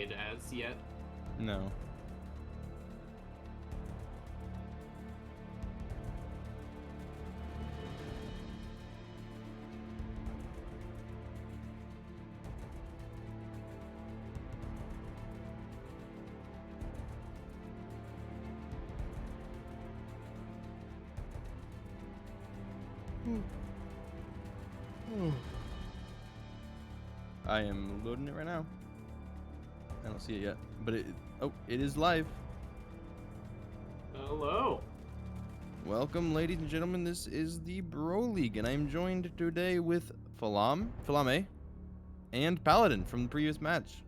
played as yet. No. I am loading it right now. I don't see it yet, but it is live. Hello. Welcome, ladies and gentlemen. This is the Bro League, and I'm joined today with Falame, and Paladin from the previous match.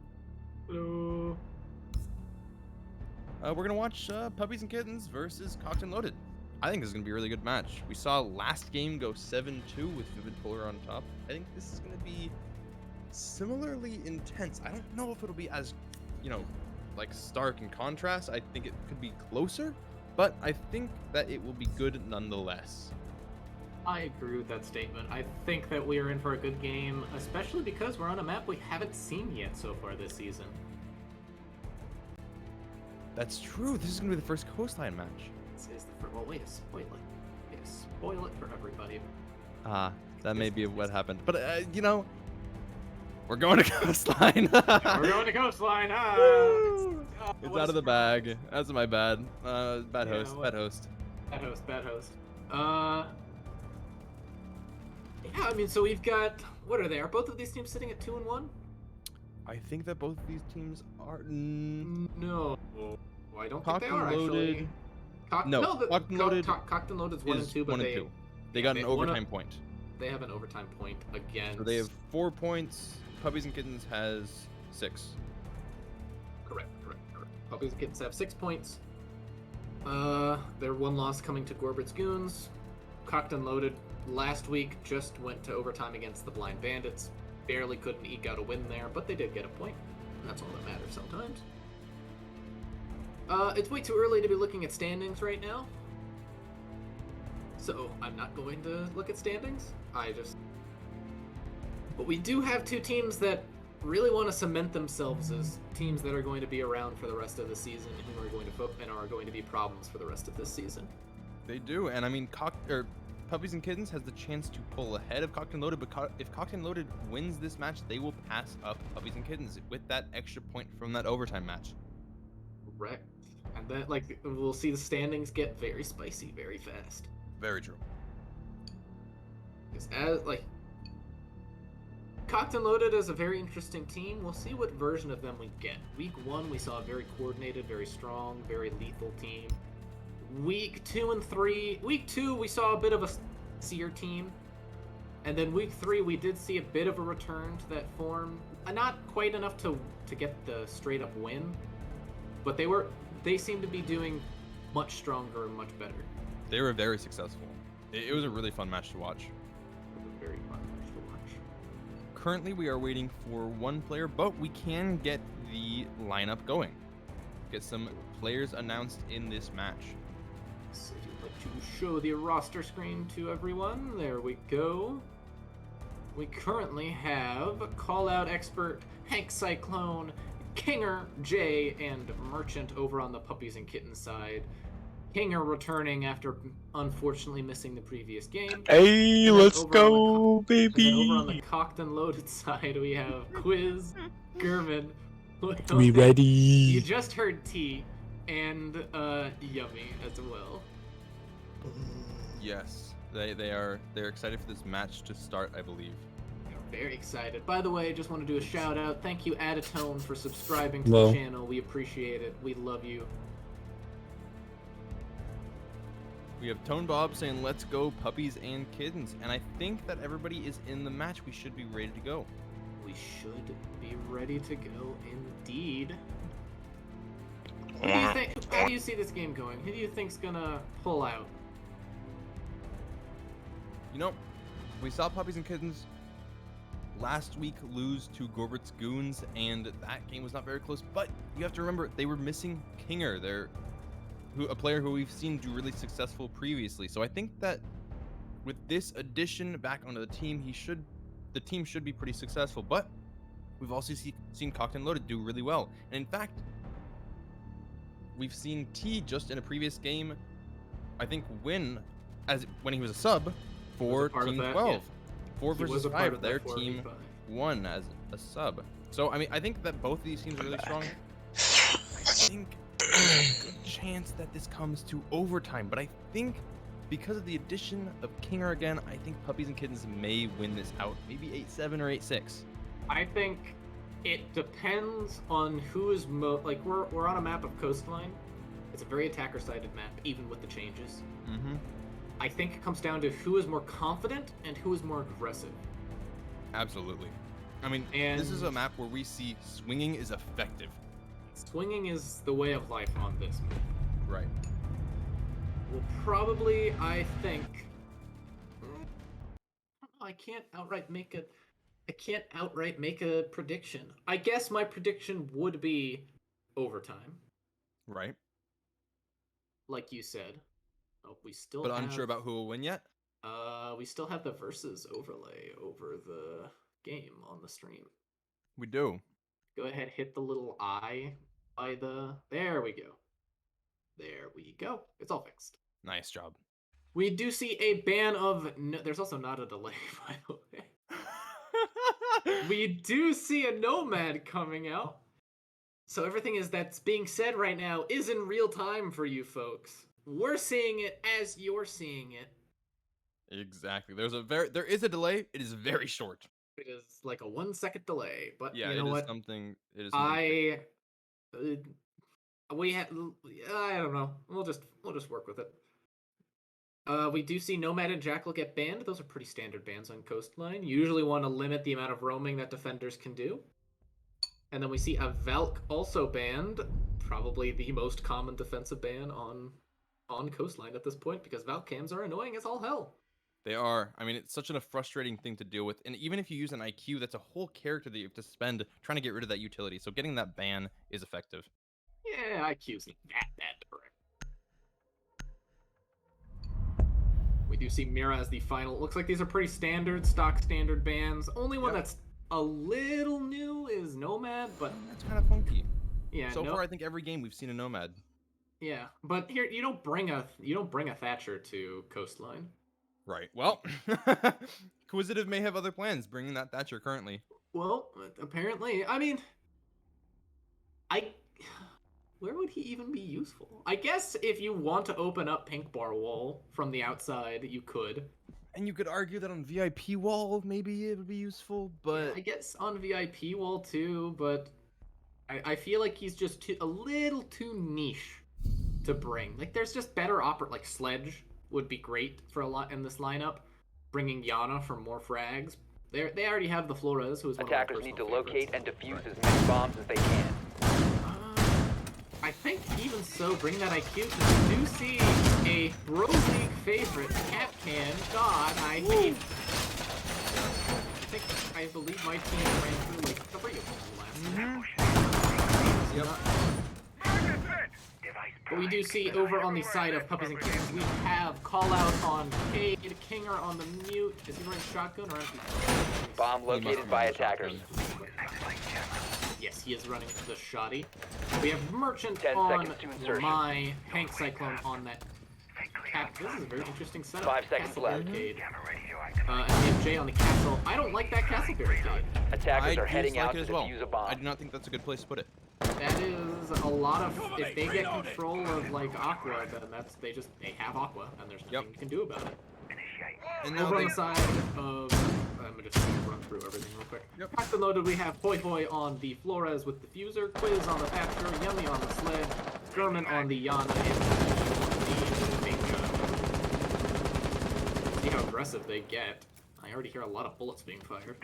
Hello. We're gonna watch Puppies and Kittens versus Cocked and Loaded. I think this is gonna be a really good match. We saw last game go 7-2 with Vivid Polar on top. I think this is gonna be similarly intense. I don't know if it'll be as, like stark in contrast. I think it could be closer, but I think that it will be good nonetheless. I agree with that statement. I think that we are in for a good game, especially because we're on a map we haven't seen yet so far this season. That's true. This is gonna be the first coastline match. This is the first. Well, wait, spoil it. Wait, spoil it for everybody. That may be what happened, but we're going to coastline. We're going to coastline. It's out of the bag. That's my bad. Bad host. Bad host. Yeah, I mean, so we've got, what are they? Are both of these teams sitting at 2-1? I think that both of these teams are. No, I don't think Cocked they and are Loaded. actually. Cocked and Loaded. Cocked and Loaded's 1 and 2, but they got an overtime point. They have an overtime point against. So they have 4 points. Puppies and Kittens has 6. Correct. Puppies and Kittens have 6 points. Their one loss coming to Gorbert's Goons. Cocked and Loaded last week just went to overtime against the Blind Bandits. Barely couldn't eke out a win there, but they did get a point. And that's all that matters sometimes. It's way too early to be looking at standings right now. So I'm not going to look at standings. But we do have two teams that really want to cement themselves as teams that are going to be around for the rest of the season and are going to be problems for the rest of this season. They do, and I mean, Puppies and Kittens has the chance to pull ahead of Cocked and Loaded, but if Cocked and Loaded wins this match, they will pass up Puppies and Kittens with that extra point from that overtime match. Correct. And then, we'll see the standings get very spicy very fast. Very true. Cocked and Loaded is a very interesting team. We'll see what version of them we get. Week 1, we saw a very coordinated, very strong, very lethal team. Week 2 and 3, Week 2, we saw a bit of a seer team. And then Week 3, we did see a bit of a return to that form. Not quite enough to get the straight-up win, but they seem to be doing much stronger and much better. They were very successful. It was a really fun match to watch. Very fun match to watch. Currently, we are waiting for one player, but we can get the lineup going. Get some players announced in this match. So I'd like to show the roster screen to everyone. There we go. We currently have Call-Out Expert, Hank Cyclone, Kinger, Jay, and Merchant over on the Puppies and Kittens side. Kinger returning after unfortunately missing the previous game. Hey, let's go, baby! And then over on the Cocked and Loaded side, we have Quiz, German. We ready? You just heard T, and Yummy as well. Yes, they're excited for this match to start, I believe. Very excited. By the way, just want to do a shout out. Thank you, Adatone, for subscribing to the channel. We appreciate it. We love you. We have Tone Bob saying, let's go Puppies and Kittens. And I think that everybody is in the match. We should be ready to go. We should be ready to go indeed. How do you see this game going? Who do you think's gonna pull out? We saw Puppies and Kittens last week lose to Gorbert's Goons, and that game was not very close. But you have to remember, they were missing Kinger. A player who we've seen do really successful previously. So I think that with this addition back onto the team, the team should be pretty successful. But we've also seen Cocked and Loaded do really well. And in fact, we've seen T just in a previous game, I think, win when he was a sub for Team 12. Yeah. 4 versus 5, their 4v5. team won as a sub. So, I mean, I think that both of these teams are really strong. I think there's a good chance that this comes to overtime, but I think because of the addition of Kinger again, I think Puppies and Kittens may win this out. Maybe 8-7 or 8-6. I think it depends on who is like we're on a map of Coastline. It's a very attacker-sided map, even with the changes. Mm-hmm. I think it comes down to who is more confident and who is more aggressive. Absolutely. I mean, this is a map where we see swinging is effective. Swinging is the way of life on this map. Right. Well, probably, I think. I can't outright make a prediction. I guess my prediction would be overtime, Right. like you said. Oh, we still. But unsure about who will win yet. We still have the versus overlay over the game on the stream. We do. Go ahead, hit the little eye by the. There we go. There we go. It's all fixed. Nice job. We do see a ban of. No, there's also not a delay, by the way. We do see a Nomad coming out. So everything that's being said right now is in real time for you folks. We're seeing it as you're seeing it. Exactly. There is a delay. It is very short. It is like a 1 second delay, but Yeah, you know it what? is something. It is. I don't know. We'll just work with it. We do see Nomad and Jackal get banned. Those are pretty standard bans on Coastline. You usually want to limit the amount of roaming that defenders can do. And then we see a Valk also banned. Probably the most common defensive ban on Coastline at this point, because Valk cams are annoying as all hell. They are. I mean, it's such a frustrating thing to deal with. And even if you use an IQ, that's a whole character that you have to spend trying to get rid of that utility. So getting that ban is effective. Yeah, IQ's not that direct. We do see Mira as the final. Looks like these are pretty stock standard bans. Only one that's a little new is Nomad, but that's kind of funky. Yeah. So far, I think every game we've seen a Nomad. Yeah, but here you don't bring a Thatcher to Coastline. Right. Well, Quisitive may have other plans bringing that Thatcher currently. Well, apparently, I mean, where would he even be useful? I guess if you want to open up Pink Bar Wall from the outside, you could. And you could argue that on VIP Wall, maybe it would be useful, but... Yeah, I guess on VIP Wall too, but I feel like he's just a little too niche to bring. Like, there's just better like Sledge would be great for a lot in this lineup. Bringing Yana for more frags. They already have the Flores, who is one Attackers of my need to favorites. locate and defuse as many bombs as they can. I think even so, bring that IQ, because we do see a Bro League favorite, Cat Can. God, I believe my team ran through like 3 of them last Yep. But we do see over on the side of Puppies and Kittens, we have call out on Cade, Kinger on the mute. Is he running shotgun or empty? Bomb located by attackers. Yes, he is running the shoddy. We have Merchant 10 on seconds to insertion. my Hank Cyclone on that. This is a very interesting setup. 5 seconds Castle left. Barricade. And we have Jay on the castle. I don't like that castle barricade. Attackers are I heading dislike out it to as well. defuse a bomb. I do not think that's a good place to put it. That is a lot of. If they get control of like Aqua, then they have Aqua, and there's nothing you can do about it. And Over on the side of, I'm gonna just run through everything real quick. Packed and loaded, we have Hoi Hoi on the Flores with Diffuser, Quiz on the Thatcher, Yummy on the Sledge, German on the Yana, and the Bingo. See how aggressive they get. I already hear a lot of bullets being fired.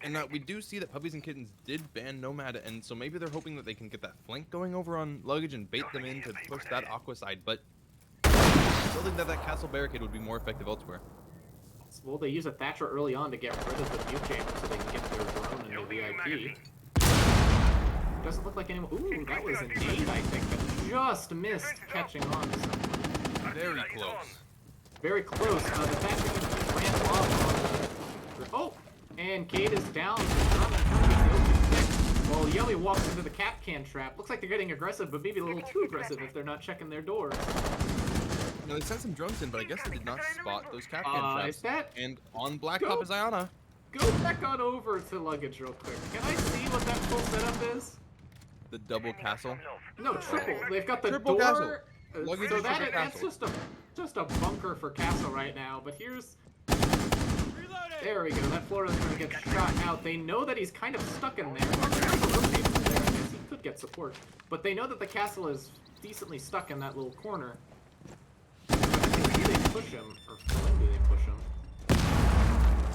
And we do see that Puppies and Kittens did ban Nomad, and so maybe they're hoping that they can get that flank going over on Luggage and bait them in to push that Aqua side, but I still think that castle barricade would be more effective elsewhere. Well, they use a Thatcher early on to get rid of the mute chamber so they can get their drone and their VIP. Doesn't look like anyone. Ooh, that was a nade, I think, that just missed catching on to something. Very close. Very close. The Thatcher just ran off on the. Oh! And Cade is down. Well, Yummy walks into the cap can trap. Looks like they're getting aggressive, but maybe a little too aggressive if they're not checking their doors. No, they sent some drones in, but I guess they did not spot those cap can traps. Is that... And on Blacktop is Iana. Go back on over to luggage real quick. Can I see what that full setup is? The double castle. No, triple. They've got the Triple door. castle. Luggage So is triple that's castle. just a bunker for castle right now. But here's. There we go. That floor is going to get shot out. They know that he's kind of stuck in there. Well, there's a rotate there. I guess he could get support, but they know that the castle is decently stuck in that little corner. Do they push him, or when do they push him?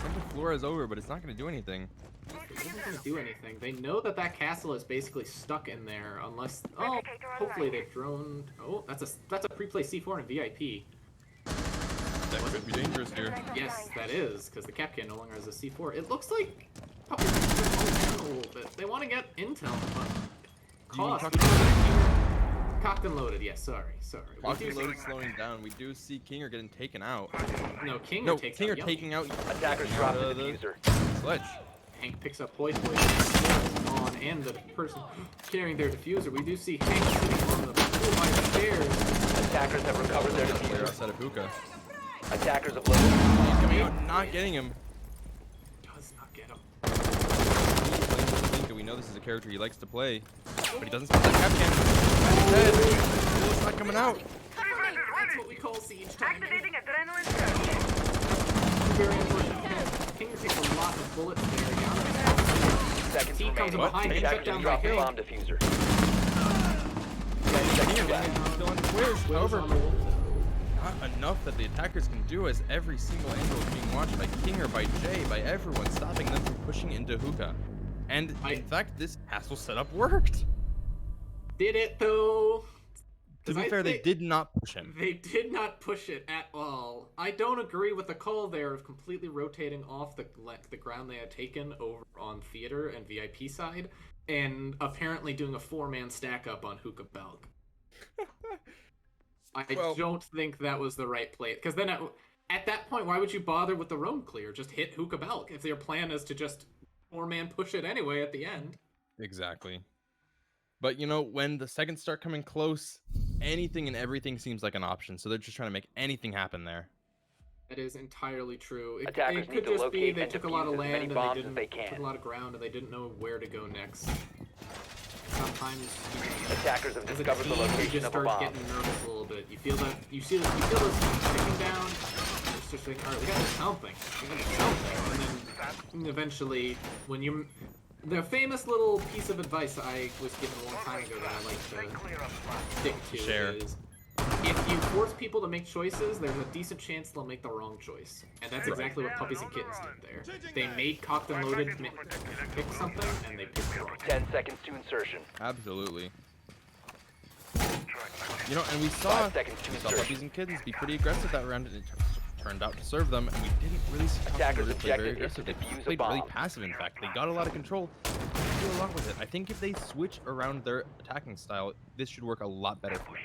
Central floor is over, but it's not going to do anything. It isn't going to do anything. They know that that castle is basically stuck in there, unless. Oh, hopefully they've droned. Oh, that's a pre-play C4 and VIP. That could be dangerous here. Yes, that is, because the Capcan no longer has a C4. It looks like Puppies are slowing down a little bit. They want to get intel, but cost. Cocked and loaded, yes, sorry. Cocked and loaded slowing down. We do see Kinger getting taken out. No, Kinger taking out. Attackers dropped the diffuser. Sledge. Hank picks up Hoist on, and the person carrying their diffuser. We do see Hank sitting on the flight of stairs. Attackers have recovered their Player diffuser. outside of Hookah. Attackers have loaded. He's coming out, not getting him. Does not get him. We know this is a character he likes to play, but he doesn't spot that Capcan. Dead. It's not coming out. That's what we call siege timing. Activating adrenaline surge. Very unfortunate. Kinger takes a lot of bullets there. Seconds He comes remaining. behind and shut Attackers down dropped the the hill. bomb diffuser. 10 seconds left. Still on squares. However, not enough that the attackers can do, as every single angle is being watched by Kinger, by Jay, by everyone, stopping them from pushing into Hookah. And in fact, this castle setup worked. Did it though? To be fair, they did not push him. They did not push it at all. I don't agree with the call there of completely rotating off the ground they had taken over on theater and VIP side, and apparently doing a 4-man stack up on Hookah Belk. I don't think that was the right play, because then at that point, why would you bother with the roam clear? Just hit Hookah Belk if their plan is to just 4-man push it anyway at the end. Exactly. But you know, when the seconds start coming close, anything and everything seems like an option. So they're just trying to make anything happen there. That is entirely true. It Attackers could need to just be locate they and took a lot of defuse as land many and bombs they as didn't they can. took a lot of ground and they didn't know where to go next. Sometimes Attackers have as a discovered team, the you location just of a start bomb. getting nervous a little bit. You feel those ticking down. It's just like, all right, we gotta do something. We gotta do something. And then eventually, when you the famous little piece of advice I was given a long time ago that I like to stick to is, if you force people to make choices, there's a decent chance they'll make the wrong choice. And that's exactly what Puppies and Kittens did there. They made Cocked and Loaded pick something, and they picked the wrong. 10 seconds to insertion. Absolutely. You know, and we saw 5 seconds to insertion. Puppies and Kittens be pretty aggressive that round, and it turned out to serve them, and we didn't really see Cocked and Attackers Loaded play very objective is to aggressive. They defuse a played really bomb. passive, in fact. They got a lot of control. They do a lot with it. I think if they switch around their attacking style, this should work a lot better for them.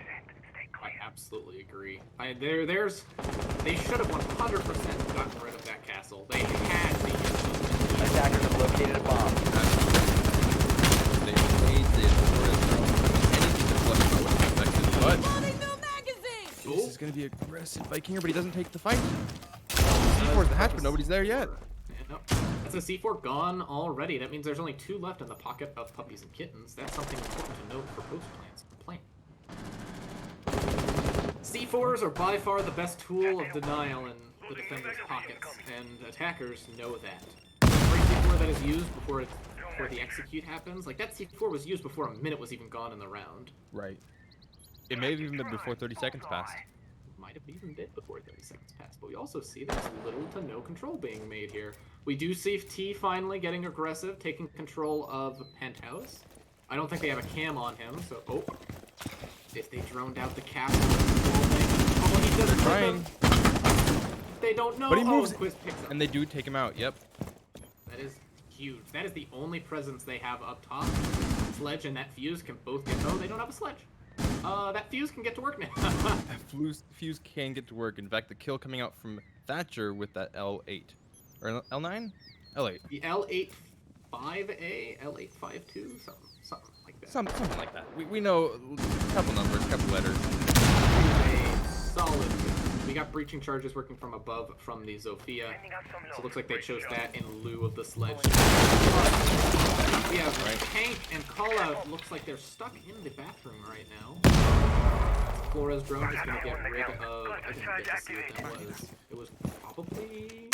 I absolutely agree. They should have 100% gotten rid of that castle. They had the Attackers have located a bomb. They made anything that's left would have affected, but this is going to be aggressive by Kinger, but he doesn't take the fight. C4's the hatch, but nobody's there yet. Yeah, that's a C4 gone already. That means there's only 2 left in the pocket of Puppies and Kittens. That's something important to note for post plans. C4s are by far the best tool of denial in the defender's pockets, and attackers know that. Every C4 that is used before the execute happens, like that C4 was used before a minute was even gone in the round. Right. It may have even been before 30 seconds passed. Might have even been before 30 seconds passed, but we also see there's little to no control being made here. We do see T finally getting aggressive, taking control of Penthouse. I don't think they have a cam on him, so if they droned out the castle, he doesn't Trying. They don't know. But he moves, Quiz picks up. and they do take him out. Yep. That is huge. That is the only presence they have up top. Sledge and that fuse can both get. Oh, they don't have a sledge. That fuse can get to work now. That fuse can get to work. In fact, the kill coming out from Thatcher with that L8 or L9, L8. The L8 5A, L852, something like that. Something like that. We know a couple numbers, a couple letters. A solid. We got breaching charges working from above from the Zofia, so it looks like they chose that in lieu of the sledge. We have Tank and Callout. Looks like they're stuck in the bathroom right now. Flores drone is going to get rid of. I didn't get to see what that was. It was probably.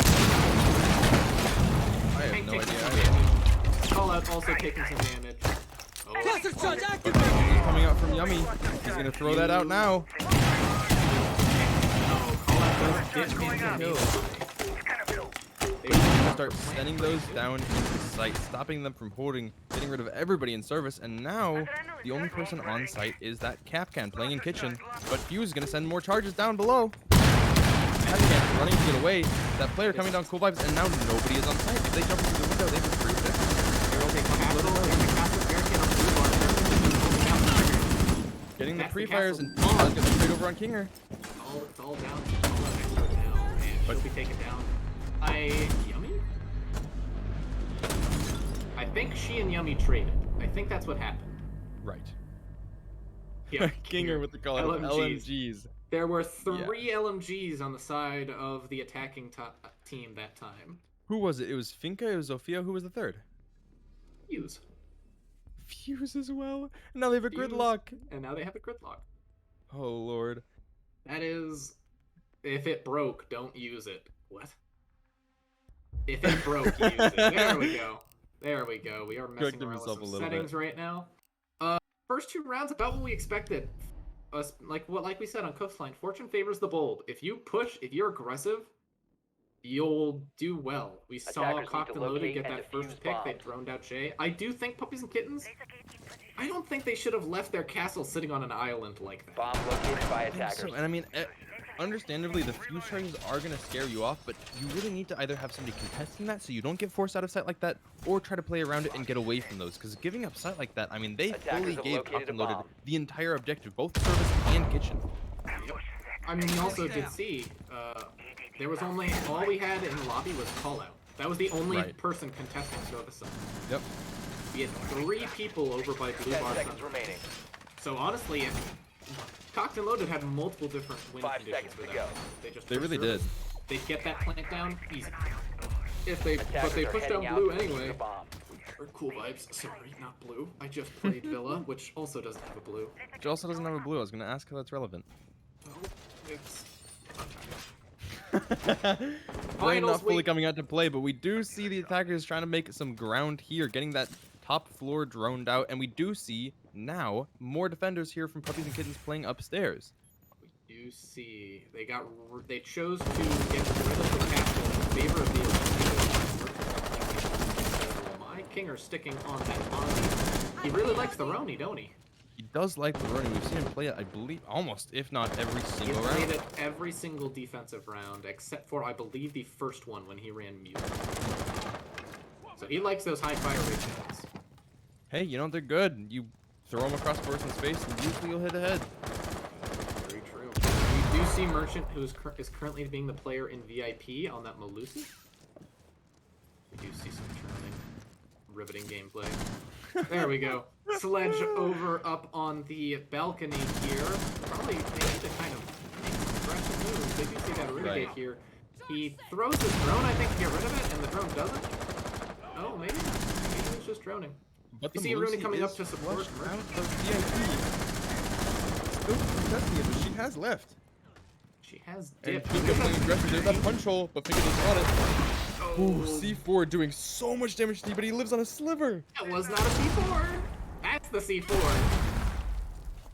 I have Tank no taking idea. some damage. Callout also taking some damage. He's coming out from Yummy. He's gonna throw that out now. They're gonna start sending those down into sight, stopping them from getting rid of everybody in service. And now the only person on site is that Capcan playing in kitchen. But Fuse is gonna send more charges down below. Capcan running to get away. That player coming down cool vibes, and now nobody is on site. If they jump through the window, they just freeze it. Getting the pre-fires and I'll get straight over on Kinger. It's all down. And she'll be taken down. Yummy? I think she and Yummy traded. I think that's what happened. Right. Yeah, Kinger with the call of LMGs. There were 3 LMGs on the side of the attacking team that time. Who was it? It was Finka, it was Zofia. Who was the third? Fuse. Fuse as well. And now they have a gridlock. And now they have a gridlock. Oh, Lord. That is... If it broke, don't use it. What? If it broke, use it. There we go. There we go. We are messing around with some settings right now. First 2 rounds, about what we expected. Like we said on Coastline, fortune favors the bold. If you push, if you're aggressive, you'll do well. We saw Cocked and Loaded get that first pick. They droned out Jay. I do think Puppies and Kittens, I don't think they should have left their castle sitting on an island like that. Bomb located by attackers. So, and I mean, understandably, the fuse charges are going to scare you off, but you really need to either have somebody contesting that so you don't get forced out of sight like that, or try to play around it and get away from those. Because giving up sight like that, I mean, they fully gave Cocked and Loaded the entire objective, both service and kitchen. I mean, we also did see, there was only, all we had in the lobby was Callout. That was the only person contesting service. Yep. We had 3 people over by Blue 10 Bar seconds Center. remaining. So honestly, if Cocked and Loaded had multiple different win 5 conditions seconds for to that. go. They really did. They'd get that plant down easy. But they Attackers are pushed down heading out Blue to defuse anyway. the bomb. Or Cool Vibes, sorry, not Blue. I just played Villa, which also doesn't have a blue. Which also doesn't have a blue. I was going to ask how that's relevant. Well, it's... Brain not fully coming out to play, but we do see the attackers trying to make some ground here, getting that top floor droned out, and we do see now more defenders here from Puppies and Kittens playing upstairs. We do see they chose to get rid of the castle in favor of the my Kinger sticking on that Bonnie. He really likes the Roni, don't he? He does like the running. We've seen him play it, I believe, almost, if not every single round. He played it every single defensive round, except for, I believe, the first one when he ran mute. So he likes those high fire rate shots. Hey, you know, they're good. You throw them across the person's face, and usually you'll hit the head. Very true. We do see Merchant, who is currently being the player in VIP on that Malusi. We do see some turning. Riveting gameplay. There we go. Sledge over up on the balcony here. Probably they need to kind of make some aggressive moves. They do see that renegade here. He throws his drone, I think, to get rid of it, and the drone doesn't. Oh, maybe not. Maybe he's just droning. But you see Rooney coming up to support Merchant. Out of VIP. Still contesting it, but she has left. She has And dipped. Finka playing aggressive. There's that punch hole, but Finka doesn't want it. Ooh, C4 doing so much damage to you, but he lives on a sliver. That was not a C4. That's the C4.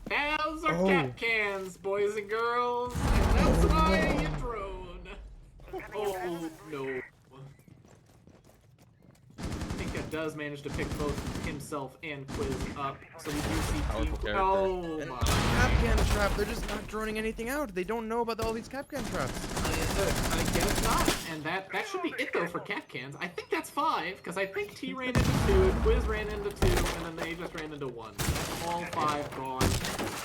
Those are cap cans, boys and girls. And that's why you drone. Oh, no. Finka does manage to pick both himself and Quiz up. So we do see Powerful character. Oh, And my. Capcan trap. They're just not droning anything out. They don't know about all these Capcan traps. I guess not. And that should be it, though, for cap cans. I think that's 5, because I think T ran into 2, Quiz ran into 2, and then they just ran into 1. All 5 gone.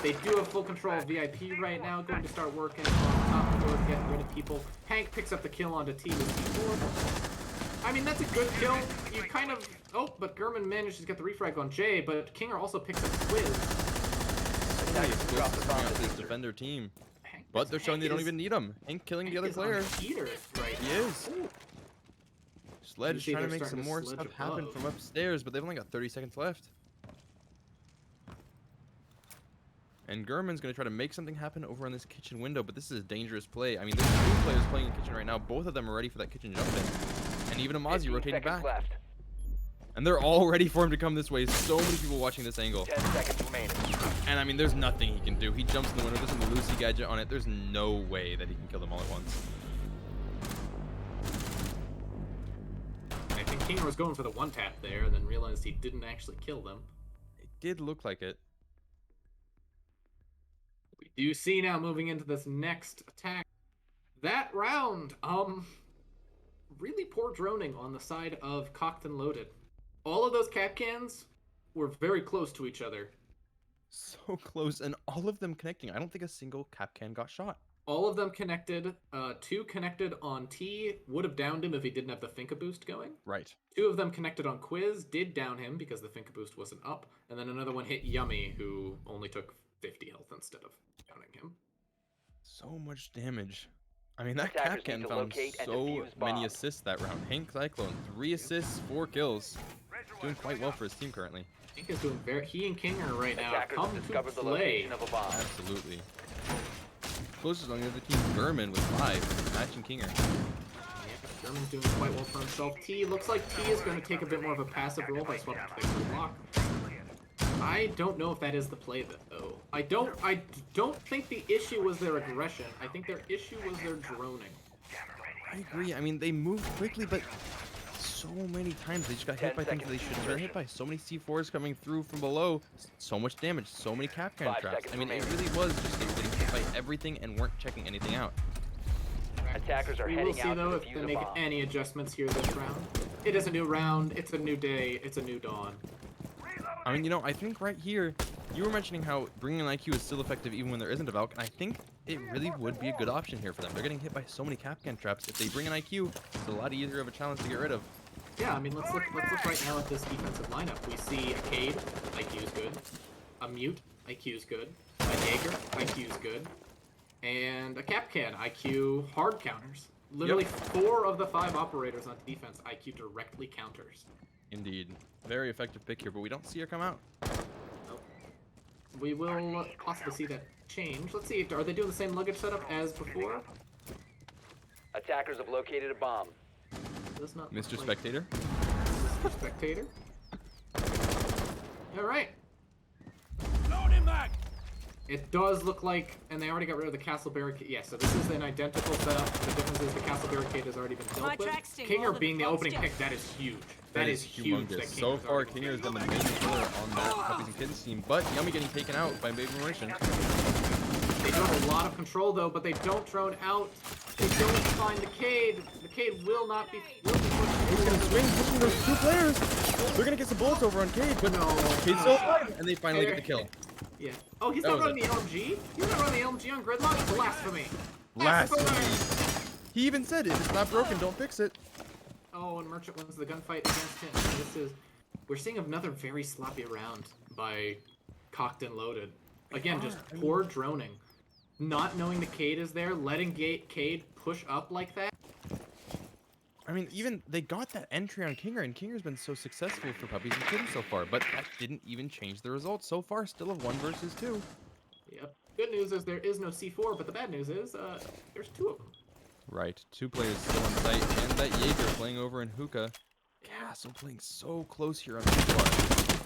They do have full control of VIP right now, going to start working on top floor, getting rid of people. Hank picks up the kill onto T with T4. I mean, that's a good kill. You kind of... Oh, but Gurman managed to get the refrag on Jay, but Kinger also picks up Quiz. Attackers drop the bomb This diffuser. defender team. Hank- But they're showing they don't Hank even need him. Hank killing the Hank other is on player. a heater right He now. is. Ooh. Sledge You see trying to they're make starting some to more sledge stuff happen above. from upstairs, but they've only got 30 seconds left. And Gurman's going to try to make something happen over on this kitchen window, but this is a dangerous play. I mean, there's two players playing in kitchen right now. Both of them are ready for that kitchen jump in. And even Amazi 15 rotating seconds back. left. And they're all ready for him to come this way. So many people watching this angle. 10 seconds remaining. And I mean, there's nothing he can do. He jumps in the window, there's a Lucy gadget on it. There's no way that he can kill them all at once. I think Kinger was going for the one tap there and then realized he didn't actually kill them. It did look like it. We do see now moving into this next attack. That round, really poor droning on the side of Cocked and Loaded. All of those cap cans were very close to each other. So close, and all of them connecting. I don't think a single cap can got shot. All of them connected. Two connected on T, would have downed him if he didn't have the Finka boost going. Right. Two of them connected on Quiz, did down him because the Finka boost wasn't up. And then another one hit Yummy, who only took 50 health instead of downing him. So much damage. I mean, that Attackers Capcan need to found locate and so defuse many bombs. assists that round. Hank Cyclone, 3 assists, 4 kills. Doing quite well for his team currently. Fink is doing very... He and King are right now Attackers come have to discovered the play. location of a bomb. Absolutely. Closest on the other team, Gurman with 5, matching Kinger. Yeah, German's doing quite well for himself. T looks like T is going to take a bit more of a passive role by swapping to the block. I don't know if that is the play though. I don't think the issue was their aggression. I think their issue was their droning. I agree. I mean, they moved quickly, but so many times they just got hit 10 by things they seconds shouldn't have been hit by. So many C4s coming through from below. So much damage. So many Capcan 5 traps. seconds I mean, it remaining. really was just they were getting hit by everything and weren't checking anything out. Attackers are We will heading see out though to if they defuse a make bomb. any adjustments here this round. It is a new round. It's a new day. It's a new dawn. I mean, you know, I think right here, you were mentioning how bringing an IQ is still effective even when there isn't a Valk, and I think it really would be a good option here for them. They're getting hit by so many Capcan traps. If they bring an IQ, it's a lot easier of a challenge to get rid of. Yeah, I mean, let's look right now at this defensive lineup. We see a Cade, IQ is good. A Mute, IQ is good. A Jaeger, IQ is good. And a Capcan, IQ hard counters. Literally 4 of the 5 operators on defense, IQ directly counters. Indeed. Very effective pick here, but we don't see her come out. Nope. We will possibly see that change. Let's see, are they doing the same luggage setup as before? Attackers have located a bomb. Does not look Mr. like Spectator? Mr. Spectator. Alright. It does look like, and they already got rid of the castle barricade. Yeah, so this is an identical setup. The difference is the castle barricade has already been My dealt with. tracks stay Kinger longer being the than opening close pick, that is huge. That is huge. That humongous. So Kinger's far, already Kinger has been the main killer on that Puppies and Kittens team, but Yummy getting taken out by Baby Merchant. They do have a lot of control though, but they don't drone out. They don't find the Cade. The Cade will not be. Will be He's gonna swing, pushing those 2 players. They're gonna get some bullets over on Cade, but No. Cade's still alive, and they finally get the kill. Yeah. Oh, he's That not was running the LMG? He's not running the LMG on Gridlock? Blasphemy. Blasphemy. He even said, if it's not broken, don't fix it. Oh, and Merchant wins the gunfight against him. This is... We're seeing another very sloppy round by Cocked and Loaded. Again, just poor droning. Not knowing the Cade is there, letting Cade push up like that. I mean, even they got that entry on Kinger, and Kinger's been so successful for Puppies and Kittens so far, but that didn't even change the results. So far, still a 1 versus 2. Yep. Good news is there is no C4, but the bad news is there's 2 of them. Right, 2 players still on site, and that Jaeger playing over in Hookah. Castle playing so close here on this part.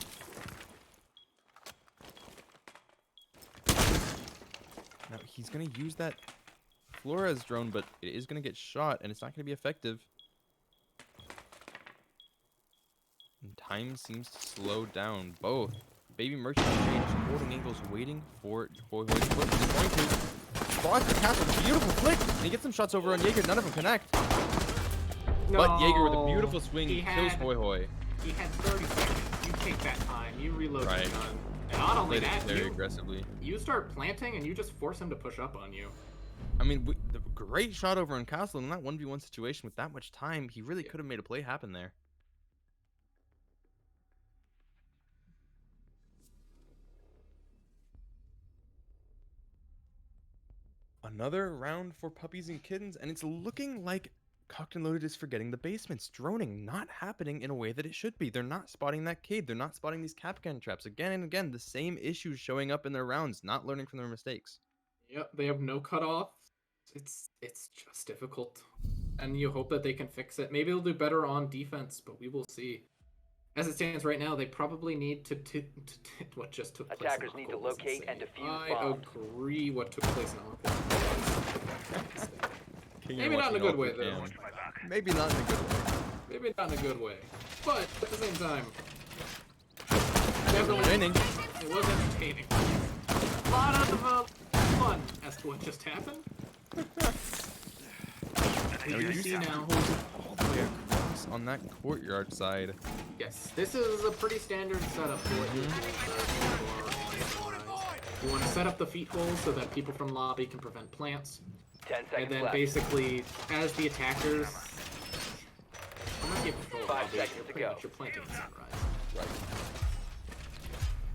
Now, he's going to use that Flores drone, but it is going to get shot, and it's not going to be effective. And time seems to slow down. Both Baby Merchant and Jade just holding angles, waiting for Hoy Hoy to flip. He's going to spot the castle. Beautiful flick, and he gets some shots over on Jaeger. None of them connect. But Jaeger with a beautiful swing kills Hoy Hoy. He had 30 seconds. You take that time. You reload Right. the gun. And not only Played it that, very aggressively. you start planting and you just force him to push up on you. I mean, great shot over in Castle in that 1v1 situation with that much time. He really could have made a play happen there. Another round for Puppies and Kittens, and it's looking like Cocked and Loaded is forgetting the basements. Droning not happening in a way that it should be. They're not spotting that Cade. They're not spotting these Capcan traps. Again and again, the same issues showing up in their rounds, not learning from their mistakes. Yep, they have no cutoff. It's just difficult. And you hope that they can fix it. Maybe they'll do better on defense, but we will see. As it stands right now, they probably need to what just took place. Attackers need to locate and defuse bombs. I agree what took place in Uncle. Maybe not in a good way, though. Maybe not in a good way. Maybe not in a good way. But at the same time, Entertaining. It was entertaining. A lot of fun as to what just happened. You see now all the way across on that courtyard side. Yes, this is a pretty standard setup for what you want to set up the feet holes so that people from lobby can prevent plants. 10 seconds And then left. basically, as the attackers, Five seconds to go. You're planting a sunrise. Right.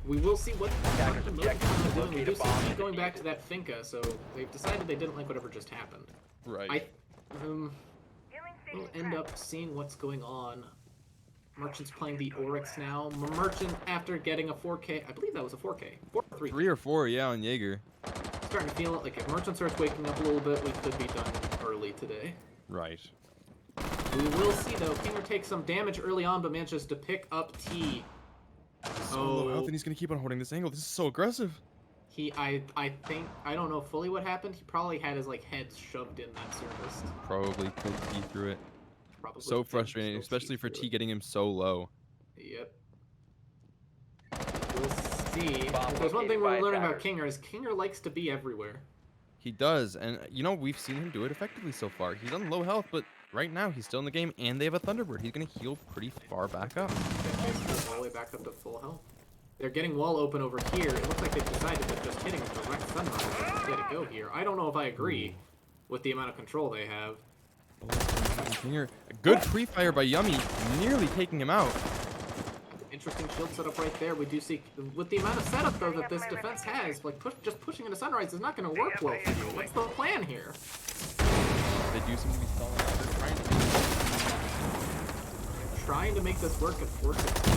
We will see what Attackers the objective is to doing. We locate do a bomb see and going defuse back it. to that finca, so they've decided they didn't like whatever just happened. Right. We'll end up seeing what's going on. Merchant's playing the Oryx now. Merchant, after getting a 4K, I believe that was a 4K. 4 or 3. 3 or 4, yeah, on Jaeger. Starting to feel it like if Merchant starts waking up a little bit, we could be done early today. Right. We will see though. Kinger takes some damage early on, but manages to pick up T. So low health, and he's gonna keep on holding this angle. This is so aggressive. I think, I don't know fully what happened. He probably had his like head shoved in that surface. Probably pulled T through it. Probably So did frustrating, still especially for through T it. getting him so low. Yep. We'll see. Bomb If there's one thing located by we're learning about attackers. Kinger is Kinger likes to be everywhere. He does, and you know, we've seen him do it effectively so far. He's on low health, but right now he's still in the game, and they have a Thunderbird. He's gonna heal pretty far back up. Basically all the way back up to full health. They're getting wall open over here. It looks like they've decided that just hitting a direct sunrise is the way to go here. I don't know if I agree with the amount of control they have. Kinger, a good pre-fire by Yummy, nearly taking him out. Interesting shield setup right there. We do see, with the amount of setup though that this defense has, like just pushing into sunrise is not going to work well for you. What's the plan here? They do seem to be stalling out. They're Trying to make this work and force it.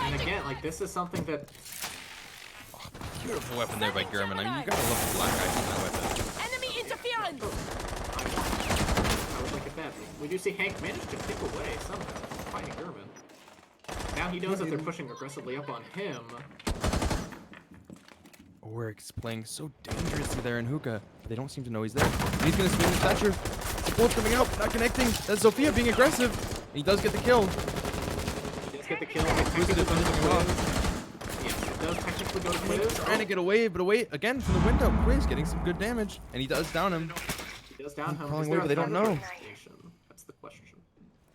And again, like this is something that beautiful weapon there by German. I mean, you gotta love the black eyes on that weapon. Enemy interference! I would like it badly. We do see Hank manage to pick away somehow, fighting German. Now he knows that they're pushing aggressively up on him. Oryx playing so dangerously there in Hookah, but they don't seem to know he's there. And he's gonna swing the Thatcher. Support's coming out, not connecting. That's Sophia being aggressive. And he does get the kill. He does get the kill. It technically goes to Quiz. Yes, it does technically go to Quiz. Trying to get away, but away again from the window. Quiz getting some good damage, and he does down him. He does down him. Crawling Is away, there but a they don't know. Thunderbird station? That's the question.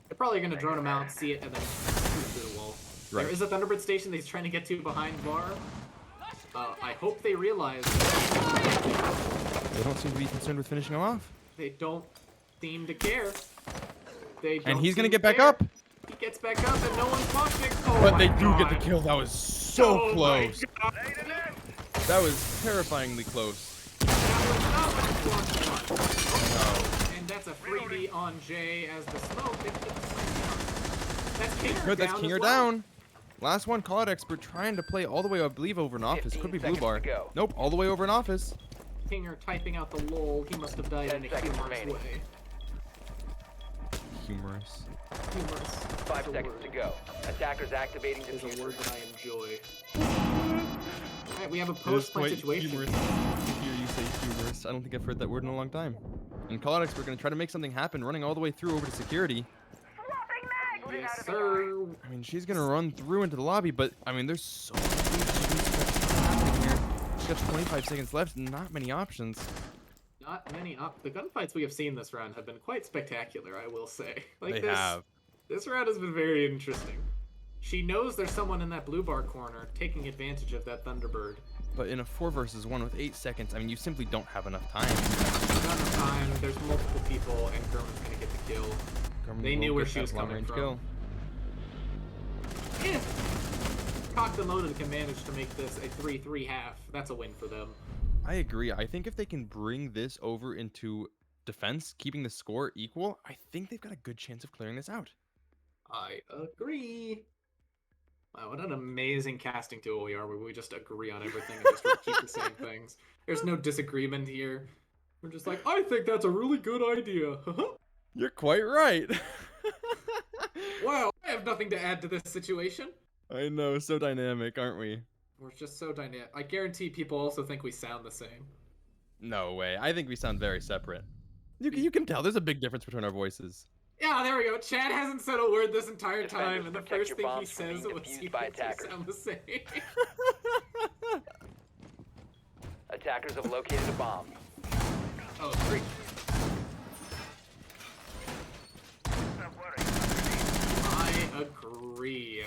They're probably going to drone him out, see it, and then shoot through the wall. Right. There is a Thunderbird station that he's trying to get to behind bar. I hope they realize They don't seem to be concerned with finishing him off. they don't seem to care. They don't And he's gonna seem get to back care. up. He gets back up and no one's watching. Oh But my they do get the God. kill. That was so Oh my close. God. That was terrifyingly close. And that's a freebie on Jay as the smoke. That's Kinger Good, that's down Kinger as well. down. Last one, Call Out Expert trying to play all the way, I believe, over an office. 15 Could be blue seconds bar. to go. Nope, all the way over an office. Kinger typing out the lol. He must have died 10 in a seconds humorous remaining. way. Humorous. Humorous. 5 is a seconds word. to go. Attackers activating Is a diffuser. word that I enjoy. Alright, we have a post-plant situation. Humorous to hear you say humorous. I don't think I've heard that word in a long time. And Call Out Expert going to try to make something happen, running all the way through over to security. Yes, sir. I mean, she's going to run through into the lobby, but, I mean, there's so many things happening here. She's got 25 seconds left, not many options. Not many the gunfights we have seen this round have been quite spectacular, I will say. Like They this, have. This round has been very interesting. She knows there's someone in that blue bar corner taking advantage of that Thunderbird. But in a 4 versus 1 with 8 seconds, I mean, you simply don't have enough time. Not enough time. There's multiple people, and German's gonna get the kill. Garmin They will knew where get she that was coming long-range from. kill. If Cocked and Loaded can manage to make this a 3-3 half, that's a win for them. I agree. I think if they can bring this over into defense, keeping the score equal, I think they've got a good chance of clearing this out. I agree. Wow, what an amazing casting tool we are, where we just agree on everything and just repeat the same things. There's no disagreement here. We're just like, I think that's a really good idea. You're quite right. Wow, I have nothing to add to this situation. I know, so dynamic, aren't we? We're just so dynamic. I guarantee people also think we sound the same. No way. I think we sound very separate. You can tell there's a big difference between our voices. Yeah, there we go. Chad hasn't said a word this entire time, Defenders, and the protect first your thing he bombs from says being was defused he by thinks we attackers. sound the same. Attackers have located a bomb. Oh, great. I agree.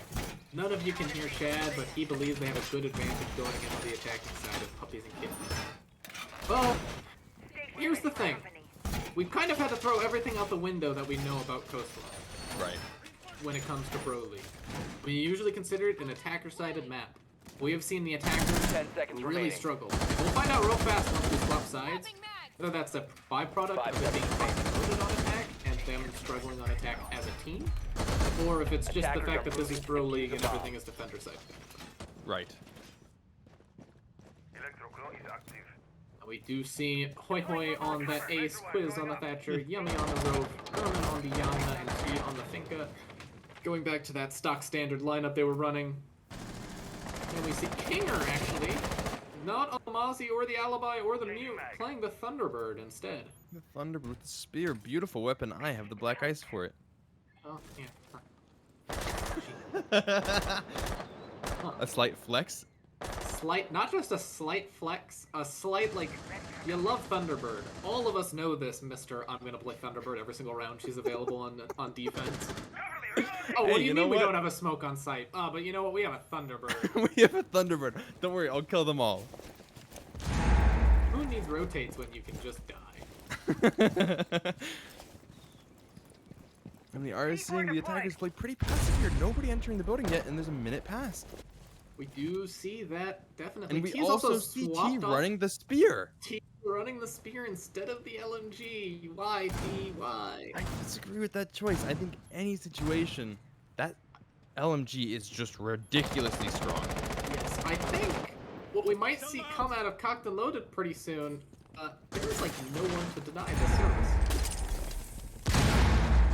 None of you can hear Chad, but he believes they have a good advantage going into the attacking side of Puppies and Kittens. Well, here's the thing. We've kind of had to throw everything out the window that we know about Coastline Right. when it comes to Pro League. We usually consider it an attacker-sided map. We have seen the attackers 10 seconds really remaining. struggle. We'll find out real fast once we swap sides. Whether that's a byproduct of it being loaded on attack and them struggling on attack as a team, or if it's just the Attackers fact are that this is moving Pro to League the and bomb. everything is defender-sided. Right. We do see Hoi Hoi on that ace, Quiz on the Thatcher, Yummy on the Rove, Herman on the Yamna, and T on the Finka. Going back to that stock standard lineup they were running. And we see Kinger, actually. Not Almazi or the Alibi or the Mute, playing the Thunderbird instead. The Thunderbird with the spear. Beautiful weapon. I have the black ice for it. Oh, yeah. A slight flex. Slight, not just a slight flex, a slight, like, you love Thunderbird. All of us know this, Mr. I'm gonna play Thunderbird every single round she's available on defense. Oh, what Hey, do you you know mean we what? don't have a smoke on site? Oh, but you know what? We have a Thunderbird. We have a Thunderbird. Don't worry, I'll kill them all. Who needs rotates when you can just die? And we are seeing the attackers play pretty passive here. Nobody entering the building yet, and there's a minute past. We do see that, definitely. And we T's also see T swapped off running the spear. T running the spear instead of the LMG. Why, T? Why? I disagree with that choice. I think any situation, that LMG is just ridiculously strong. Yes, I think what we might see come out of Cocked and Loaded pretty soon, there's like no one to deny the service.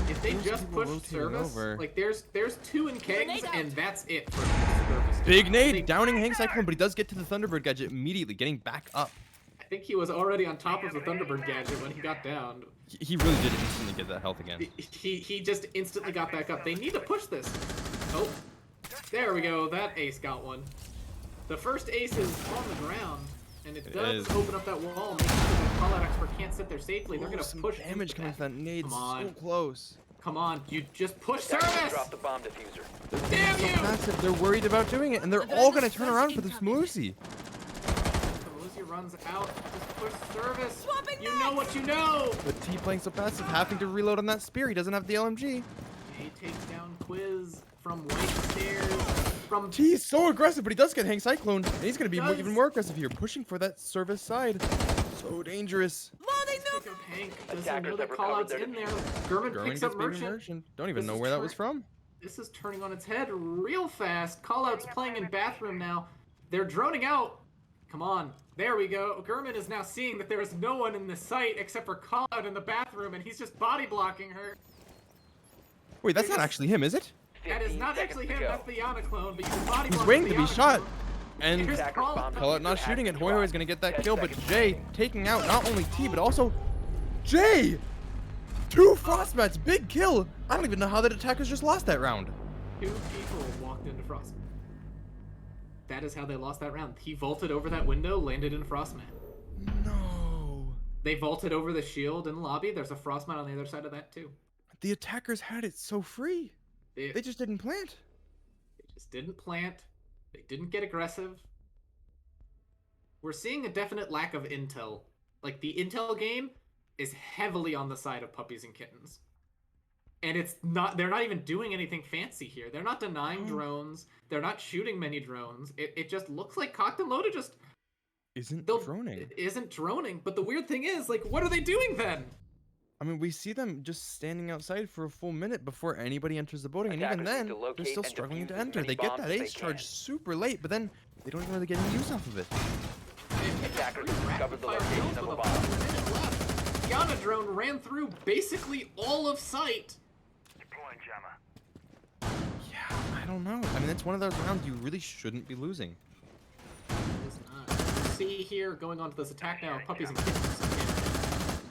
If they Those just people push rotating service, over. like there's 2 in kegs and that's it for service. Big nade, They- downing Hank Cyclone, but he does get to the Thunderbird gadget immediately, getting back up. I think he was already on top of the Thunderbird gadget when he got downed. He really did instantly get that health again. He just instantly got back up. They need to push this. Oh, there we go. That ace got one. The first ace is on the ground, and it does is. open up that wall, making sure the call-out expert can't sit there safely. They're Oh, gonna some push damage into coming that. from that nade. Come So on. close. Come on, you just push Attackers service. drop the bomb diffuser. Damn So you! passive. They're worried about doing it, and they're all gonna turn around for this Smoothie. Lucy runs out. Just push service. You know what you know. But T playing so passive, having to reload on that spear. He doesn't have the LMG. He takes down Quiz from White Stairs. From T is so aggressive, but he does get Hank Cyclone, and he's gonna be Does. even more aggressive here, pushing for that service side. So dangerous. pick up Hank. Does Attackers know the have recovered callouts their in there. defuse. German German picks up gets baby Merchant. merchant. Don't even This know is where that was from. This is turning on its head real fast. Callouts playing in bathroom now. They're droning out. Come on. There we go. German is now seeing that there is no one in the site except for Callout in the bathroom, and he's just body blocking her. Wait, that's not actually him, is it? That is 15 not seconds actually to him. go. That's the Yana clone, but you can body He's block waiting the to be Yana shot. clone. And Here's Attackers Callout. bomb Callout not diffuser shooting it. active. Hoi Hoi is going to get that 10 kill, but seconds Jay remaining. taking out not only T, but also Jay! 2 Frostbats, big kill! I don't even know how the attackers just lost that round. 2 people walked into Frostman. That is how they lost that round. He vaulted over that window, landed in Frostman. No. They vaulted over the shield in the lobby. There's a Frostman on the other side of that, too. The attackers had it so free. They just didn't plant. They just didn't plant. They didn't get aggressive. we're seeing a definite lack of intel. Like, the intel game is heavily on the side of Puppies and Kittens. And they're not even doing anything fancy here. They're not denying drones. They're not shooting many drones. It just looks like Cocked and Loaded just Isn't droning. But the weird thing is, like, what are they doing then? I mean, we see them just standing outside for a full minute before anybody enters the building, and even Attackers then, need to locate they're still and struggling to defuse as enter. many They get bombs that as they ace charge can. super late, but then they don't even really get any use off of it. Attackers discovered the Rapid-fire location kills of a with bomb. 1 minute left. Yana drone ran through basically all of sight. Deploying jammer. Yeah, I don't know. I mean, it's one of those rounds you really shouldn't be losing. It's not. See here, going on to this attack now, Puppies and Kittens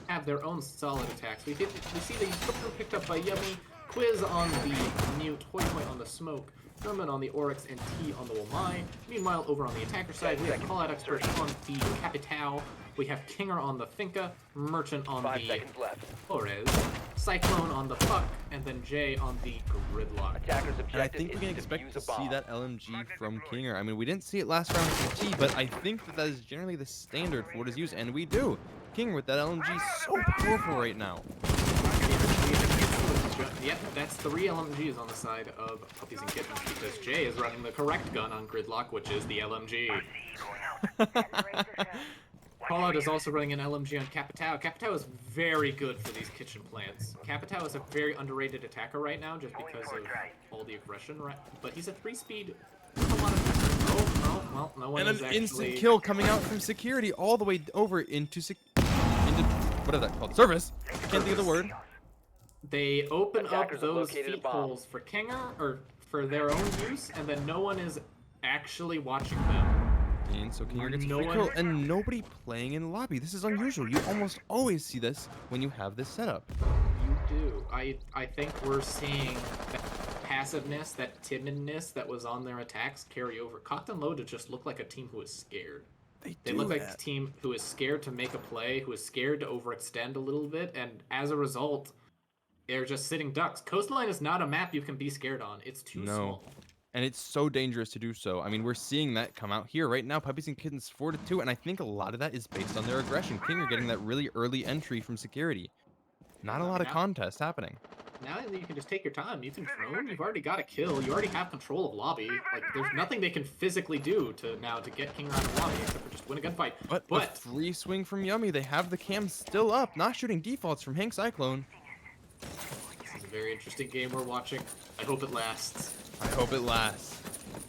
have their own solid attacks. We see the Equipment picked up by Yummy, Quiz on the Mute, Hoy Hoy on the Smoke, German on the Oryx, and T on the Wamai. Meanwhile, over on the attacker side, we have Call-Out Expert on the Capitao. We have Kinger on the Finca, Merchant on 5 the seconds left. Flores, Cyclone on the Fuck, and then Jay on the Gridlock. Attackers And I objective think we can is to expect defuse to a see bomb. that LMG from Kinger. I mean, we didn't see it last round from T, but I think that is generally the standard for what is used, and we do. Kinger with that LMG so powerful right now. Yep, that's 3 LMGs on the side of Puppies and Kittens, because Jay is running the correct gun on Gridlock, which is the LMG. Fallout is also running an LMG on Capitao. Capitao is very good for these kitchen plants. Capitao is a very underrated attacker right now, just because of all the aggression, right? But he's a 3-speed. With a lot of well, no one And is an actually... instant kill coming out from security all the way over into what is that called? Service. Can't think of the word. They open Attackers up have those located a feet bomb. holes for Kinger, or for their own use, and then no one is actually watching them. And so Kinger gets a No free one- kill, and nobody playing in lobby. This is unusual. You almost always see this when you have this setup. You do. I think we're seeing that passiveness, that timidness that was on their attacks carry over. Cocked and Loaded just look like a team who is scared. They look like a team who is scared to make a play, who is scared to overextend a little bit, and as a result, they're just sitting ducks. Coastline is not a map you can be scared on. It's too small. And it's so dangerous to do so. I mean, we're seeing that come out here right now. Puppies and Kittens 4-2, and I think a lot of that is based on their aggression. Kinger getting that really early entry from security. Not a lot of contest happening. Now you can just take your time. You can drone. You've already got a kill. You already have control of lobby. Like, there's nothing they can physically do to get Kinger out of lobby except for just win a gunfight. But a free swing from Yummy. They have the cam still up. Not shooting defaults from Hank Cyclone. This is a very interesting game we're watching. I hope it lasts. I hope it lasts.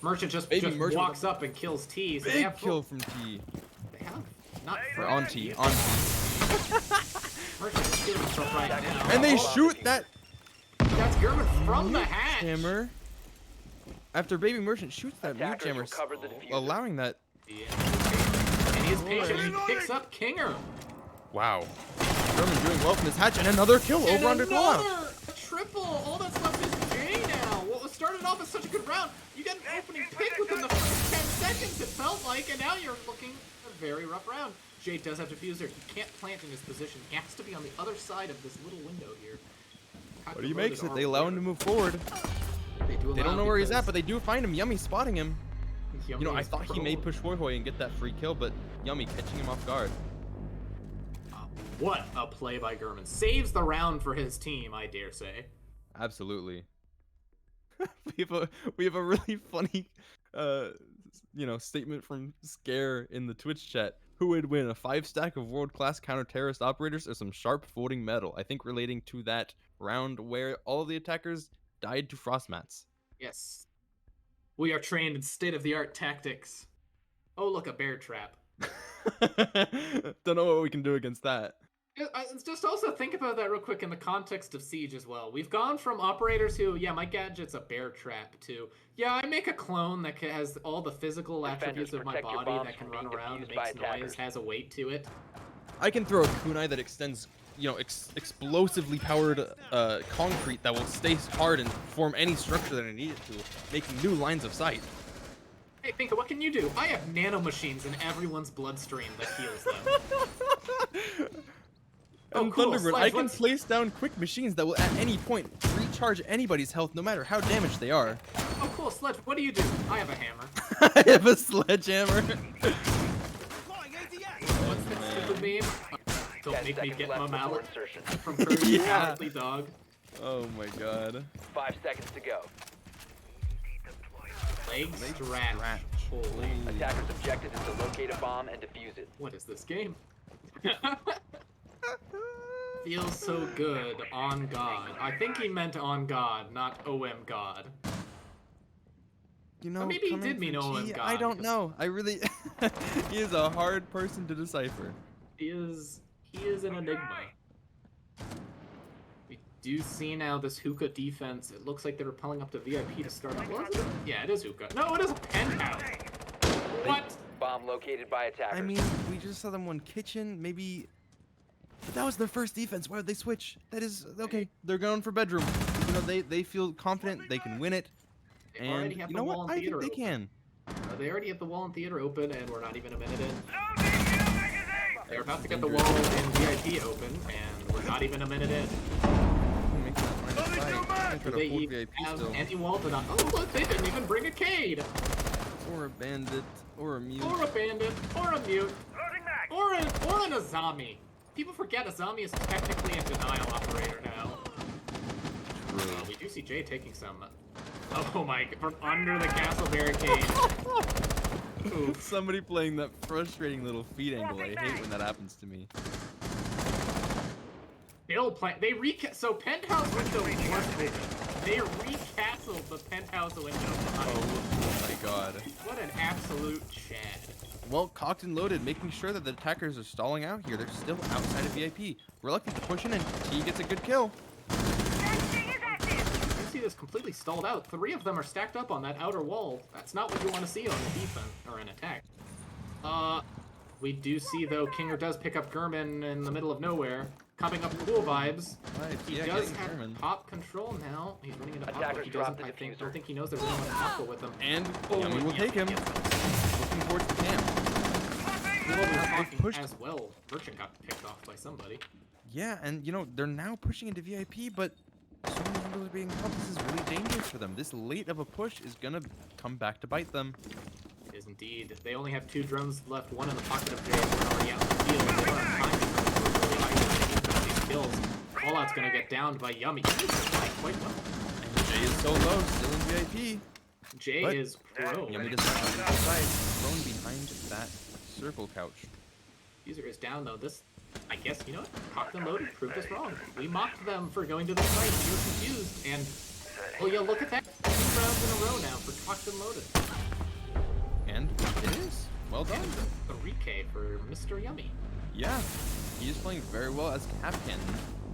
Merchant just Merchant walks up and kills T. So they Big have kill from T. They have not Or on T. On T. Merchant is killing himself right now. And they shoot that That's German from the hatch. jammer. After Baby Merchant shoots that mute Attackers jammer, recovered the diffuser. allowing that. Yeah. And he is patient. He picks up Kinger. Wow. German doing well from this hatch, and another kill over under callout. Another triple. All that's left is Jay now. What was started off as such a good round, you get an opening pick within the first 10 seconds, it felt like, and now you're looking at a very rough round. Jay does have diffuser. He can't plant in his position. He has to be on the other side of this little window here. But he makes it. They allow him to move forward. They don't know where he's at, but they do find him. Yummy spotting him. You know, I thought he may push Hoy Hoy and get that free kill, but Yummy catching him off guard. What a play by German. Saves the round for his team, I dare say. Absolutely. we have a really funny statement from Scare in the Twitch chat. Who would win, a 5-stack of world-class counter-terrorist operators or some sharp floating metal? I think relating to that round where all of the attackers died to frost mats. Yes. We are trained in state-of-the-art tactics. Oh, look, a bear trap. Don't know what we can do against that. Just also think about that real quick in the context of Siege as well. We've gone from operators who, yeah, my gadget's a bear trap, to, yeah, I make a clone that has all the physical attributes of my protect your body bombs that can from run being around and defused by makes noise, attackers. has a weight to it. I can throw a kunai that extends, explosively powered concrete that will stay hard and form any structure that I need it to, making new lines of sight. Hey, Finka, what can you do? I have nanomachines in everyone's bloodstream that heals them. And cool. Thunderbird, Sledge, I can let's- place down quick machines that will at any point recharge anybody's health no matter how damaged they are. Oh, cool, Sledge, what do you do? I have a hammer. I have a sledgehammer. Make me seconds get left my before mallet insertion. from Courage Yeah. Cowardly Dog. Oh my god. 5 seconds to go. Leg Leg stretch. stretch. Holy. Holy. Attacker's objective is to locate a bomb and defuse it. What is this game? Feels so good. On God. I think he meant on God, not OM God. You know, maybe he coming did mean from OM G, God, I don't because- know. I really he is a hard person to decipher. He is an enigma. We do see now this hookah defense. It looks like they're repelling up to VIP to start. Was it? Yeah, it is hookah. No, it is a penthouse. What? Bomb located by attackers. I mean, we just saw them one kitchen, maybe. But that was their first defense. Why would they switch? That is okay. They're going for bedroom. You know, they feel confident they can win it. They And already have you the know wall what? and I think theater they open. can. They already have the wall and theater open, and we're not even a minute in. They're about to get the Dangerous. wall and VIP open, and we're not even a minute in. Make that line of sight. Do Try they to hold even VIP have still. any wall to not? Oh, look, they didn't even bring a Cade! Or a bandit. Or a mute. Or a bandit, or a mute, or an Azami. People forget Azami is technically a denial operator now. True. We do see Jay taking some. Oh my! From under the castle barricade. Oof. Somebody playing that frustrating little feet angle. I hate when that happens to me. Still play. So penthouse window was open. They recastled the penthouse window behind. Oh my god. What an absolute Chad. Well, cocked and loaded, making sure that the attackers are stalling out here. They're still outside of VIP. Reluctant to push in, and T gets a good kill. You see this completely stalled out. 3 of them are stacked up on that outer wall. That's not what you want to see on a defense or an attack. We do see though Kinger does pick up Gurman in the middle of nowhere, coming up cool vibes. Right, He yeah, does getting have German. pop control now. He's running into pop, but Attackers he drop doesn't. the Don't diffuser. think he knows there's anyone to tackle with him. And Oh, Yummy will take him. Yummy gets Looking towards the camp. Well, we're They talking pushed- as well. Merchant got picked off by somebody. Yeah, and you know, they're now pushing into VIP, but so many angles are being helped. This is really dangerous for them. This late of a push is gonna come back to bite them. It is indeed. They only have 2 drones left, one in the pocket of Jay, one already out in the field. They don't have time to go really high these kills. Fallout's gonna get downed by Yummy. He's playing quite well. And Jay is so low, still in VIP. Jay But is pro. Yummy does not have the side, thrown behind that circle couch. User is down though. This, I guess, you know what? Cocked and loaded proved us wrong. We mocked them for going to the site. We were confused, and oh yeah, look at that! 2 rounds in a row now for cocked and loaded. And it is. Well done. A Rike for Mr. Yummy. Yeah, he is playing very well as Capcan.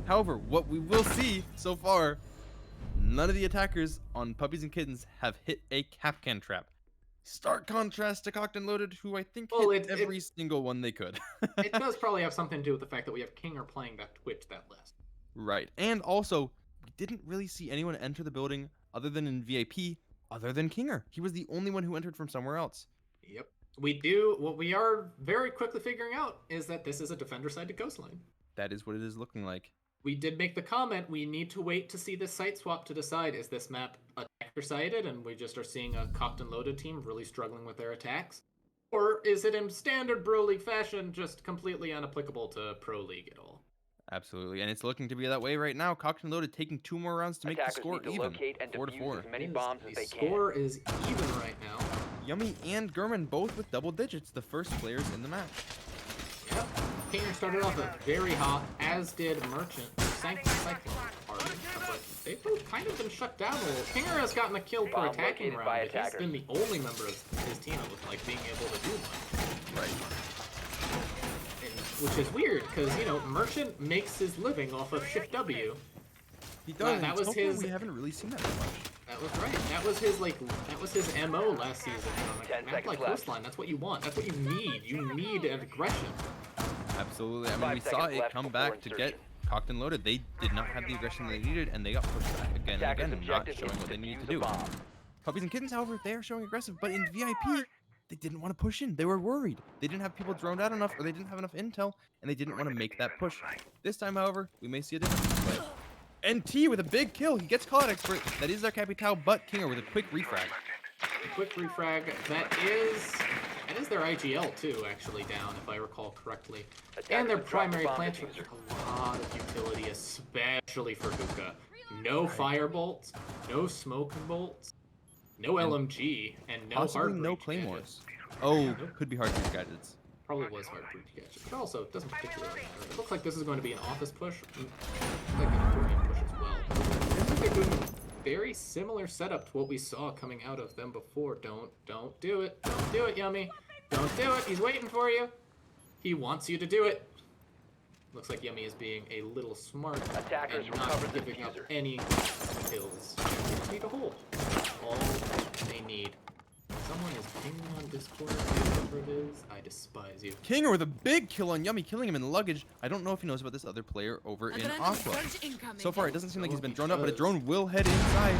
However, what we will see so far, none of the attackers on Puppies and Kittens have hit a Capcan trap. Stark contrast to Cocked and Loaded, who I think Well, hit every single one they could. It does probably have something to do with the fact that we have Kinger playing that Twitch that list. Right, and also, we didn't really see anyone enter the building other than in VIP, other than Kinger. He was the only one who entered from somewhere else. Yep. What we are very quickly figuring out is that this is a defender-sided coastline. That is what it is looking like. We did make the comment, we need to wait to see this site swap to decide, is this map attacker-sided and we just are seeing a cocked and loaded team really struggling with their attacks? Or is it in standard Bro League fashion just completely unapplicable to Pro League at all? Absolutely, and it's looking to be that way right now. Cocked and Loaded taking 2 more rounds to make the Attackers score need to even. locate and 4 to defuse 4. as many bombs as The they can. score is even right now. Yummy and Gurman both with double digits, the first players in the match. Yep. Kinger started off very hot, as did Merchant. Sank the second part, but they've both kind of been shut down a little. Kinger has gotten a kill per Bomb attacking located by round, but he's attackers. been the only member of his team that looks like being able to do much. Right. Which is weird, because, you know, Merchant makes his living off of Shift W. He does. that and was so far his- We haven't really seen that much. That was right. That was his MO last season. On a 10 map like seconds left. Coastline, that's what you want. That's what you need. You need an aggression. Absolutely. I mean, 5 we saw seconds it left come before back to get insertion. Cocked and Loaded. They did not have the aggression they needed, and they got pushed back again and Attackers' again, and not objective showing is what they to needed to defuse do. a bomb. Puppies and Kittens, however, they are showing aggressive, but in VIP, they didn't want to push in. They were worried. They didn't have people droned out enough, or they didn't have enough intel, and they didn't want to make that push. This time, however, we may see a difference. But NT with a big kill. He gets Call Out Expert. That is their Capital, but Kinger with a quick refrag. Quick refrag. That is That is their IGL too, actually, down, if I recall correctly. Attackers And their have dropped the primary bomb planter diffuser. with a lot of utility, especially for hookah. No fire bolts, no smoking bolts, no LMG, and no Possibly hard no breach claymores. gadgets. Oh, could be hard breach gadgets. Probably was hard breach gadgets, but also it doesn't particularly matter. It looks like this is going to be an office push, like an Aquarium push as well. It seems like they're doing a very similar setup to what we saw coming out of them before. Don't do it. Don't do it, Yummy. Don't do it. He's waiting for you. He wants you to do it. Looks like Yummy is being a little smart Attackers and not recovered the giving up diffuser. any kills. They just need a hold. All they need. Someone is pinging on Discord. Whoever it is, I despise you. Kinger with a big kill on Yummy, killing him in luggage. I don't know if he knows about this other player over in Aqua. So far, it doesn't seem like he's been drawn out, but a drone will head inside.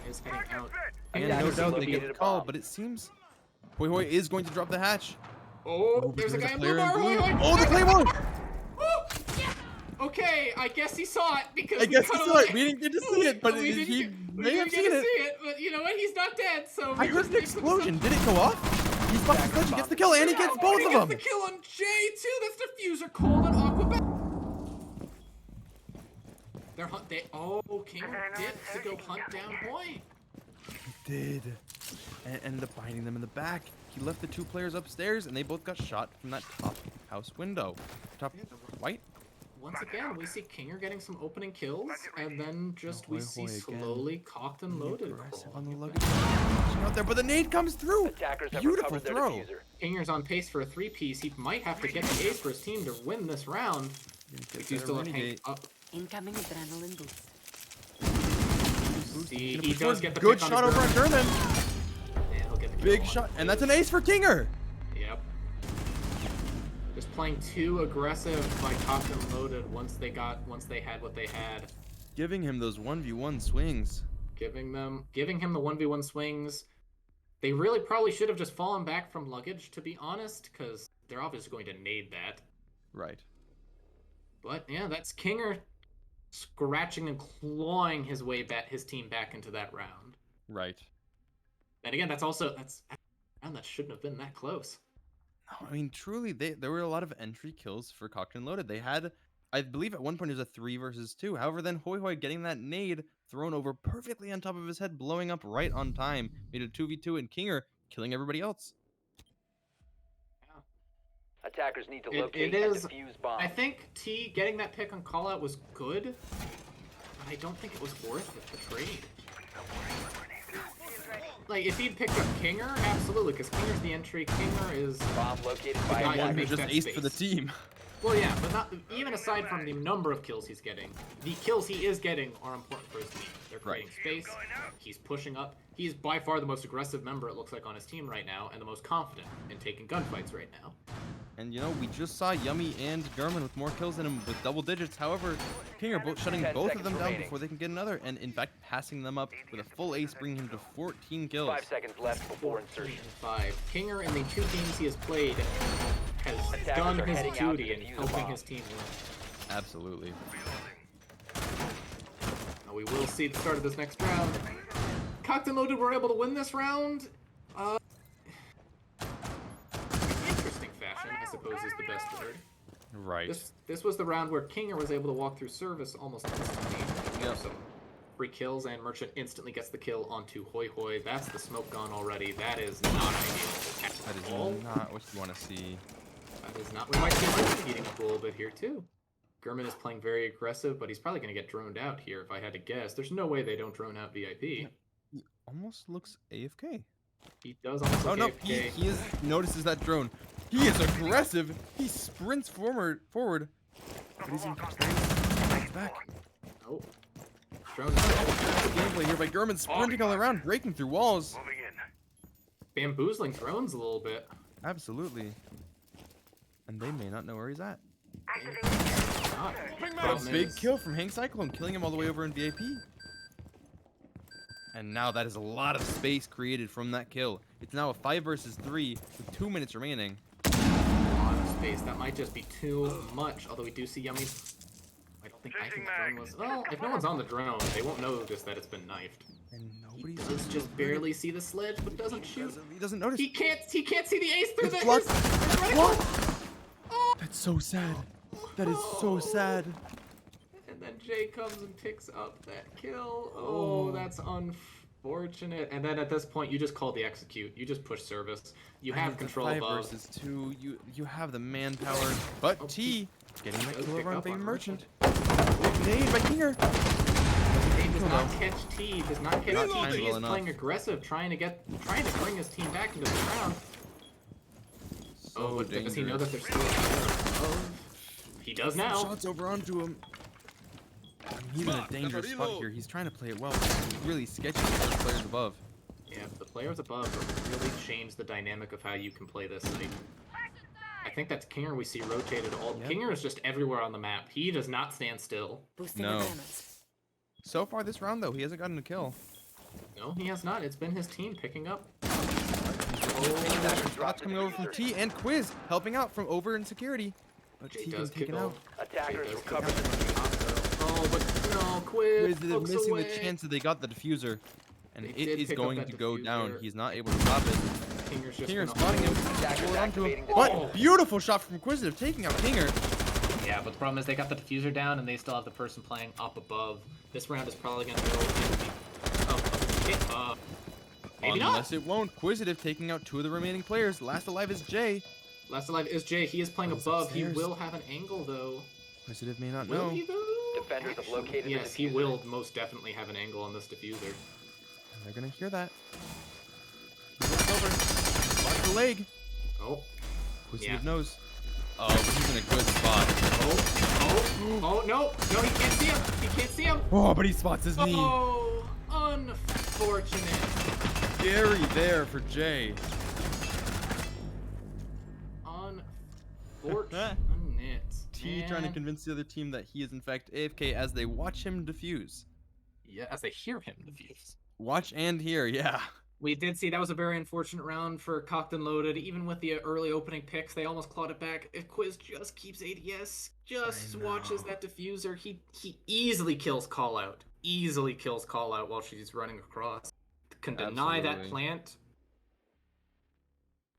Is heading out. And Attackers no doubt they located get a the call, bomb. but it seems Hoi Hoi is going to drop the hatch. Oh, there's a guy in blue player in bar. blue. Wait, wait. Oh, the claymore! Okay, I guess he saw it because I guess he cut saw it. away. We didn't get to see it, but We didn't he get- we may didn't have get seen to it. see it. But you know what? He's not dead, so I we heard just an make some explosion. Did it go off? He's fucking clutch. He gets the kill, and he gets Oh, both he of gets them. the kill on Jay too. That's diffuser cold on Aqua. They're hunt. King did to go hunt down Hoy. Did. And ended up binding them in the back. He left the two players upstairs, and they both got shot from that top house window. Top white? Once again, we see Kinger getting some opening kills, and then just we Hoy see Hoy again. slowly cocked and loaded. Aggressive crawling on the it luggage. back. Out there, but the nade comes through. Attackers have Beautiful recovered their throw. diffuser. Kinger's on pace for a 3-piece. He might have to get the ace for his team to win this round. We do still have Hank up. Incoming adrenaline boost. See, he does get the Good pick shot on over on German. German. Yeah, he'll get the kill Big on shot, him. and that's an ace for Kinger. Yep. Just playing too aggressive by cocked and loaded once they had what they had. Giving him those 1v1 swings. Giving him the 1v1 swings. They really probably should have just fallen back from luggage, to be honest, because they're obviously going to nade that. Right. But yeah, that's Kinger scratching and clawing his way back, his team back into that round. Right. And again, that's a round that shouldn't have been that close. No, I mean, truly, there were a lot of entry kills for Cocked and Loaded. They had, I believe at one point it was a 3 versus 2. However, then Hoi Hoi getting that nade thrown over perfectly on top of his head, blowing up right on time, made it 2v2, and Kinger killing everybody else. Attackers need to It locate is- and defuse bombs. I think T getting that pick on call out was good, but I don't think it was worth it, the trade. Like, if he'd picked up Kinger, absolutely, because Kinger's the entry. Kinger is... Bomb located by guy who One who makes just that aced for the space. team. Well, yeah, but not even aside from the number of kills he's getting, the kills he is getting are important for his team. They're creating space. He's pushing up. He's by far the most aggressive member, it looks like, on his team right now, and the most confident in taking gunfights right now. And you know, we just saw Yummy and German with more kills than him with double digits. However, Kinger shutting 10 both of seconds them down remaining. before they can get another, and in fact passing them up with a full ace, bringing him to 14 kills. 5 seconds left before insertion. 5. Kinger, in the 2 games he has played, has Attackers done are his heading out to duty in defuse a helping bomb. his team win. Absolutely. Now we will see the start of this next round. Cocked and Loaded were able to win this round. Interesting fashion, I suppose, is the best word. Right. This was the round where Kinger was able to walk through service almost instantly. Yep. Some free kills, and Merchant instantly gets the kill onto Hoi Hoi. That's the smoke gone already. That is not ideal at That is all. not what you want to see. That is not. We might see Merchant heating up a little bit here too. German is playing very aggressive, but he's probably going to get droned out here if I had to guess. There's no way they don't drone out VIP. He almost looks AFK. He does almost Oh look no, AFK. he notices that drone. He is aggressive. He sprints forward, but he's in he's back. Oh. Drone is out. Gameplay here by German sprinting all around, breaking through walls. Moving in. Bamboozling drones a little bit. Absolutely. And they may not know where he's at. Not. A Problem big is- kill from Hank Cyclone, killing him all the way over in VIP. And now that is a lot of space created from that kill. It's now a 5 versus 3 with 2 minutes remaining. A lot of space. That might just be too much. Although we do see Yummy. I think the drone was. Well, if no one's on the drone, they won't notice that it's been knifed. And He does just barely see the sledge, but doesn't shoot. He doesn't notice. He can't see the ace through It's the blocked. his reticle. What? That's so sad. That is so sad. And then Jay comes and picks up that kill. Oh, that's unfortunate. And then at this point, you just call the execute. You just push service. You have control 5 above. versus 2. You have the manpower. But Oh, T getting that does kill pick over on up Baby on Merchant. Nade by Kinger. He does not catch T. Does not catch Not T. timed He well is enough. playing aggressive, trying to bring his team back into the round. So But does he know dangerous. that there's still above? He does now. Shots over onto him. He's in a dangerous spot here. He's trying to play it well. It's really sketchy for the players above. Yeah, the players above really changed the dynamic of how you can play this site. I think that's Kinger we see rotated all. Yep. Kinger is just everywhere on the map. He does not stand still. Boosting No. adrenaline. So far this round, though, he hasn't gotten a kill. No, he has not. It's been his team picking up. Shots coming over from T and Quiz helping out from over in security. But Jay T does getting taken kill. out. Attackers Jay does recover kick the out. Oh, but no, Quiz Quiz is looks missing away. the chance that they got the diffuser. And They it did is pick up going that to go down. diffuser. He's not able to stop it. Kinger's just Kinger gonna spotting him. hold. Attackers Hold on to him. activating the What? Oh. Beautiful shot from Inquisitive, taking out Kinger. Yeah, but the problem is they got the diffuser down and they still have the person playing up above. This round is probably going to go maybe not. Unless it won't. Inquisitive taking out 2 of the remaining players. Last alive is Jay. Last alive is Jay. He is playing He's above. upstairs. He will have an angle though. Inquisitive may not Will know. he though? Defenders have located the Yes, he diffuser. will most definitely have an angle on this diffuser. And they're gonna hear that. He looks over. Watch the leg. Oh, Inquisitive Yeah. knows. Oh, but he's in a good spot. oh, no, he can't see him. He can't see him. Oh, but he spots his knee. Oh, unfortunate. Scary there for Jay. Unfortunate. T trying to convince the other team that he is in fact AFK as they watch him defuse. Yeah, as they hear him defuse. Watch and hear, yeah. We did see that was a very unfortunate round for Cocked and Loaded. Even with the early opening picks, they almost clawed it back. If Quiz just keeps ADS, just watches that diffuser, he easily kills Call Out. Easily kills Call Out while she's running across. Can deny that Absolutely. plant.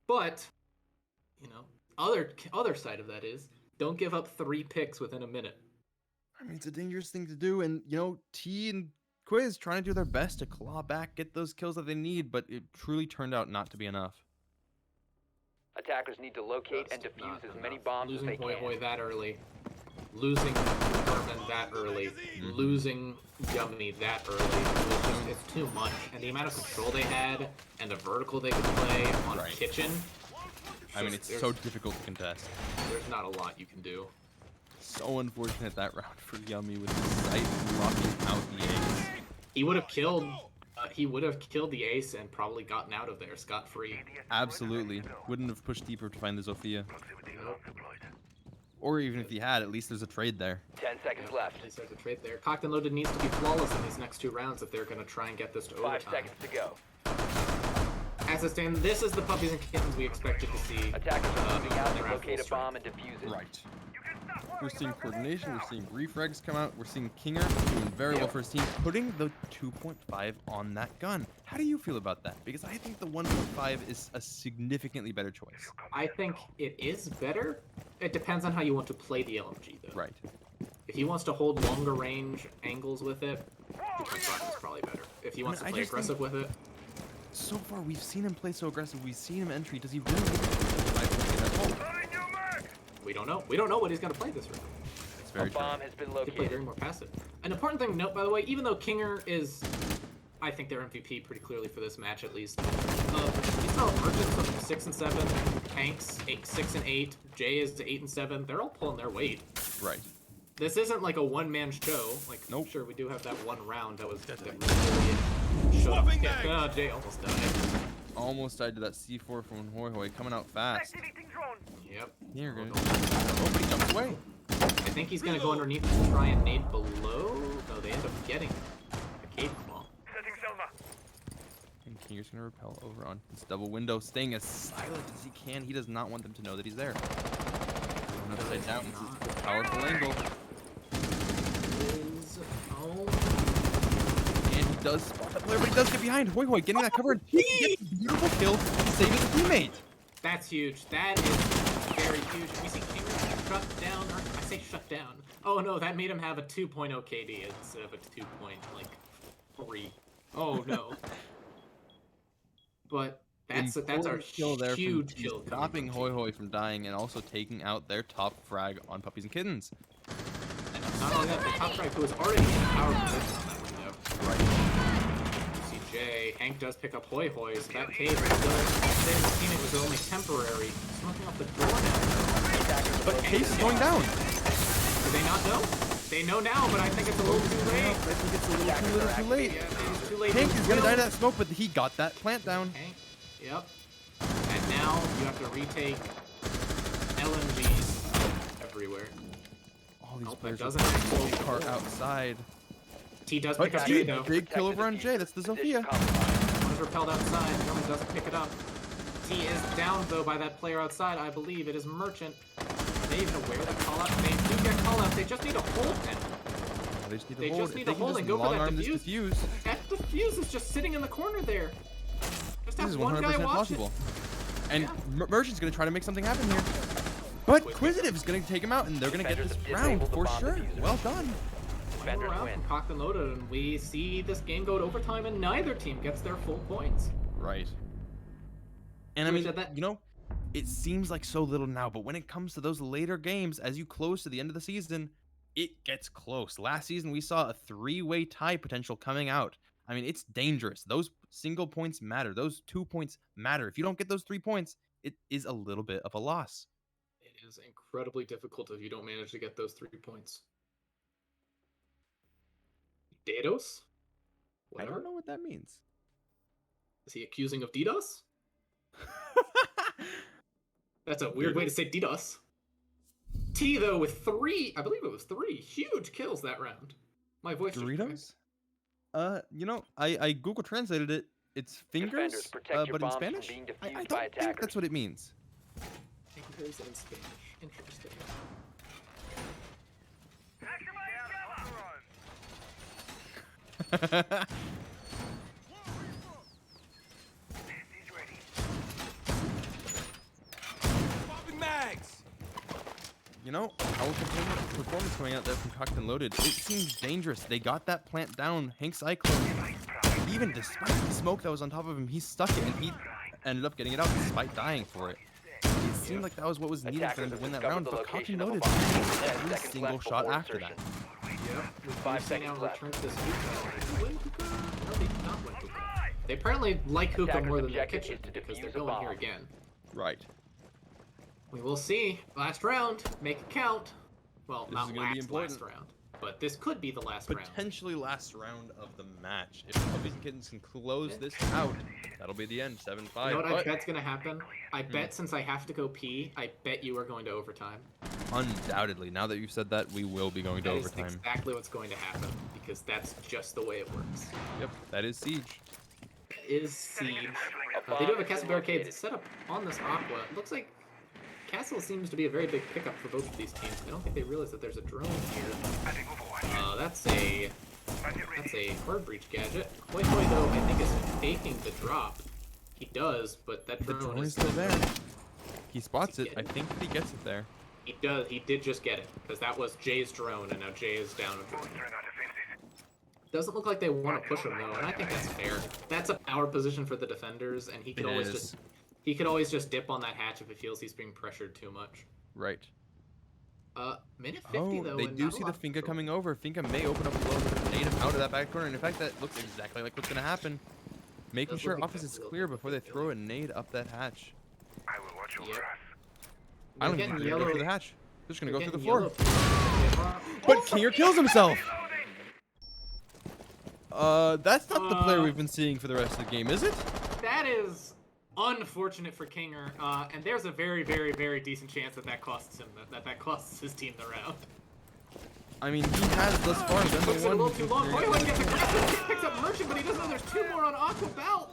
But, you know, other side of that is, don't give up 3 picks within a minute. I mean, it's a dangerous thing to do, and, you know, T and Quiz trying to do their best to claw back, get those kills that they need, but it truly turned out not to be enough. Attackers need to locate and Just defuse not as many enough. bombs Losing as they Hoi can. Hoi that early. Losing Herman that early. Losing Yummy that early. It's too much. And the amount of control they had and the vertical they could play on Right. Kitchen. I mean, it's there's- so difficult to contest. There's not a lot you can do. So unfortunate that round for Yummy with the sight blocking out the ace. He would have killed. He would have killed the ace and probably gotten out of there scot-free. Absolutely. Wouldn't have pushed deeper to find the Zofia. Or even if he had, at least there's a trade there. 10 seconds left. At least there's a trade there. Cocked and Loaded needs to be flawless in these next 2 rounds if they're going to try and get this to 5 overtime. seconds to go. As it stands, this is the Puppies and Kittens we expected to see. Attackers are moving out to around locate full a bomb strength. and defuse it. Right. We're seeing coordination, we're seeing refrags come out, we're seeing Kinger doing very well for his team, putting the 2.5 on that gun. How do you feel about that? Because I think the 1.5 is a significantly better choice. I think it is better. It depends on how you want to play the LMG, though. Right. If he wants to hold longer range angles with it, the 2.5 is probably better. If he wants I to play just aggressive with it, So far, we've seen him play so aggressive, we've seen him entry. Does he really get the 2.5 at all? we don't know. We don't know what he's going to play this round. It's A very true. bomb has been He could play very located. more passive. An important thing to note, by the way, even though Kinger is, I think their MVP pretty clearly for this match at least. You saw Merchants of 6 and 7, Tanks 6 and 8, Jay is 8 and 7. They're all pulling their weight. Right. This isn't like a one-man show. Like, Nope. sure, we do have that one round that was that really shut up. Yeah, Jay almost died. Almost died to that C4 from Hoi Hoi, coming out fast. Yep. Here, good. Oh, but he jumps away. I think he's gonna go underneath and try and nade below. No, they end up getting a cave claw. And Kinger's gonna repel over on his double window, staying as silent as he can. He does not want them to know that he's there. Going upside down, this is a powerful angle. Is oh, And he does spot that player, but he does get behind. Hoi Hoi getting that cover. And he gets a beautiful kill to save his teammate. That's huge. That is very huge. We see King shut down, or I say shut down. Oh no, that made him have a 2.0 KD instead of a 2.3. Oh no. But that's our kill there, huge kill. Stopping Hoi Hoi from dying and also taking out their top frag on Puppies and Kittens. And not only that, the top frag who was already in a power position on that window. Right. You see Jay. Hank does pick up Hoi Hoi, so that cave is still saying his teammate was only temporary. Smoking off the door now. But Case is going down. Do they not know? They know now, but I think it's a little too late. I think it's a little too late. Yeah, it's too late. Hank is gonna die to that smoke, but he got that plant down. Hank, yep. And now you have to retake LMGs everywhere. All these Nope, players that are doesn't actually so far work. outside. T does But pick up T, Jay though. big kill over on Jay. That's the Sophia. One is repelled outside. German doesn't pick it up. T is down though by that player outside. I believe it is Merchant. Are they even aware of the call out? They do get call out. They just need to hold him. They just need to They hold. just If need they to can hold just and go for that long-arm this defuse. defuse. That defuse is just sitting in the corner there. Just This have is one guy 100% watch possible. it. And Yeah. Merchant's gonna try to make something happen here. But Quisitive is gonna take him out, and they're gonna get this round for sure. Well done. Final round from Cocked and Loaded, and we see this game go to overtime, and neither team gets their full points. Right. And I Which mean, at that- you know, it seems like so little now, but when it comes to those later games, as you close to the end of the season, it gets close. Last season, we saw a 3-way tie potential coming out. I mean, it's dangerous. Those single points matter. Those 2 points matter. If you don't get those 3 points, it is a little bit of a loss. It is incredibly difficult if you don't manage to get those 3 points. DDoS? I don't know what that means. Is he accusing of DDoS? That's a weird way to say DDoS. T, though, with 3, I believe it was 3 huge kills that round. My voice just Doritos? You know, I Google translated it. It's fingers, Defenders, protect your but in bombs from Spanish? being I defused don't by think attackers. that's what it means. fingers in Spanish. Interesting. You know, our performance coming out there from Cocked and Loaded, it seems dangerous. They got that plant down. Hank Cyclone, even despite the smoke that was on top of him, he stuck it, and he ended up getting it out despite dying for it. It seemed like that was what was needed for them to win that round, but Cocked and Loaded every single shot after that. Yep. 5 seconds left. Return to this hookah. Did they win hookah? No, they did not win hookah. They apparently like hookah Attackers' more than their objective kitchen is to because they're defuse a going here bomb. again. Right. We will see. Last round. Make it count. Well, This not is gonna be last important. round. But this could be the last round. Potentially last round of the match. If Puppies and Kittens can close this out, that'll be the end. 7-5. You know what I but bet's gonna happen? I bet since I have to go pee, I bet you are going to overtime. undoubtedly, now that you've said that, we will be going to That is overtime. exactly what's going to happen because that's just the way it works. Yep, that is Siege. Is Siege. They do have a Castle Barricades set up on this Aqua. It looks like Castle seems to be a very big pickup for both of these teams. I don't think they realize that there's a drone here. That's a hard breach gadget. Hoi Hoi though, I think is faking the drop. He does, but that The drone drone is is still there. He spots Did he it. get I think that he gets it there. He does. He did just get it because that was Jay's drone, and now Jay is down a drone. Doesn't look like they want to push him though, and I think that's fair. That's a power position for the defenders, and he could It always is. just dip on that hatch if he feels he's being pressured too much. Right. Minute 50 Oh, though. they and do not a see the lot of Finka control. coming over. Finka may open up a little bit of native out of that back corner, and in fact, that looks exactly like what's going to happen. Making Does sure look office is exactly clear like before they what throw a nade up that hatch. I will watch over Yep. us. I don't We're even think getting they're going to go yellow. through the hatch. They're just going to go We're through the getting floor. yellow. But Kinger kills himself! That's not the player Uh, we've been seeing for the rest of the game, is it? That is unfortunate for Kinger, and there's a very, very, very decent chance that that costs him that costs his team the round. I mean, he has thus far been Looks the a one little who too long. Hoi can Hoi gets aggressive. He picks up Merchant, but he doesn't know there's 2 more on Aqua Belt.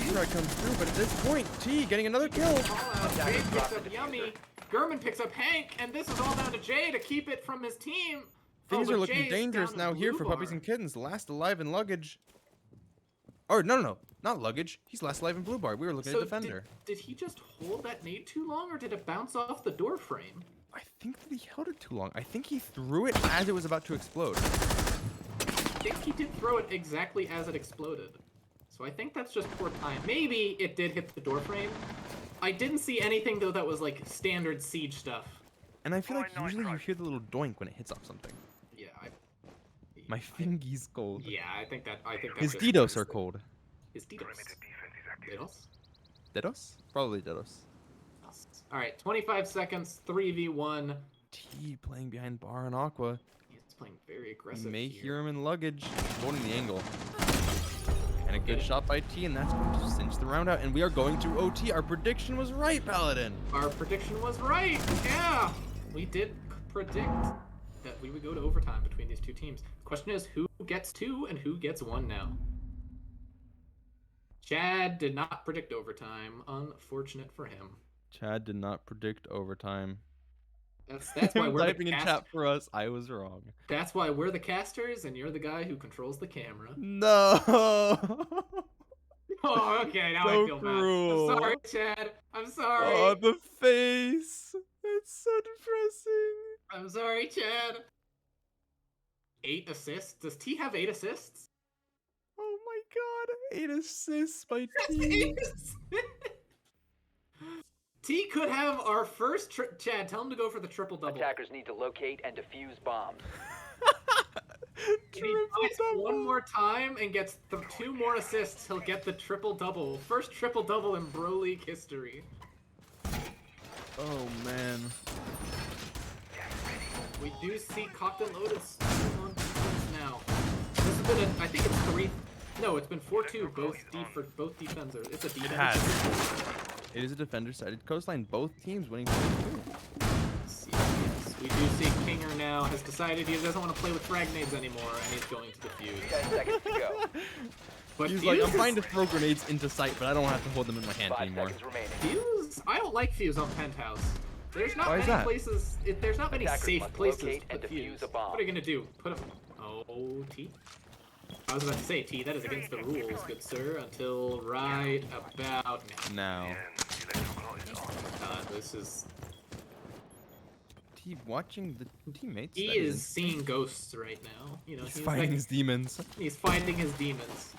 Strike comes through, but at this point, T getting another kill. Call out. Jay picks up Yummy. Gurman picks up Hank, and this is all down to Jay to keep it from his team. Things Oh, are but looking Jay's dangerous down now to here blue for Puppies bar. and Kittens. Last alive in luggage. Or no, not luggage. He's last alive in blue bar. We were looking So at defender. did he just hold that nade too long, or did it bounce off the door frame? I think that he held it too long. I think he threw it as it was about to explode. I think he did throw it exactly as it exploded. So I think that's just poor time. Maybe it did hit the door frame. I didn't see anything though that was like standard siege stuff. And I feel like usually you hear the little doink when it hits off something. Yeah, My fingies cold. yeah, I think that's His just DDoS are the- cold. His DDoS. Perimeter defense is active. DDoS? Dedos? Probably Dedos. All right, 25 seconds, 3v1. T playing behind bar and Aqua. He's playing very You aggressive. may here. hear him in luggage. Holding the angle. And a good Okay. shot by T, and that's going to cinch the round out. And we are going to OT. Our prediction was right, Paladin. Our prediction was right. Yeah, we did predict that we would go to overtime between these two teams. The question is, who gets 2 and who gets 1 now? Chad did not predict overtime. Unfortunate for him. Chad did not predict overtime. That's why we're typing the in chat for us. I was wrong. That's why we're the casters, and you're the guy who controls the camera. No. Oh, okay. Now So I feel cruel. bad. I'm sorry, Chad. I'm sorry. Oh, the face. It's so depressing. I'm sorry, Chad. 8 assists. Does T have 8 assists? Oh my god. 8 assists by That's T. 8 assists. T could have our first Chad, tell him to go for the triple double. Attackers need to locate and defuse bombs. If he tries one more time and gets 2 more assists, he'll get the triple double. First triple double in Bro League history. Oh man. We do see cocked and loaded on defense now. This has been I think it's 3. No, it's been 4-2 for both defenders. It's a defense. It is a defender-sided coastline. Both teams winning 2-2. Yes, we do see Kinger now has decided he doesn't want to play with frag nades anymore, and he's going to defuse. 10 seconds to go. But He's Fuse like, I'm is- fine to throw grenades into sight, but I don't have to hold them in my hand 5 anymore. seconds remaining. Fuse, I don't like Fuse on Penthouse. There's not Why is many that? places. There's not many Attackers safe must places locate to and put defuse Fuse. a bomb. What are you gonna do? Put him? Oh, T. I was about to say T. That is against the rules, good sir. Until right about now. Now, This is. T watching the teammates. He that is seeing ghosts right now. You know, He's fighting like, his demons. He's fighting his demons.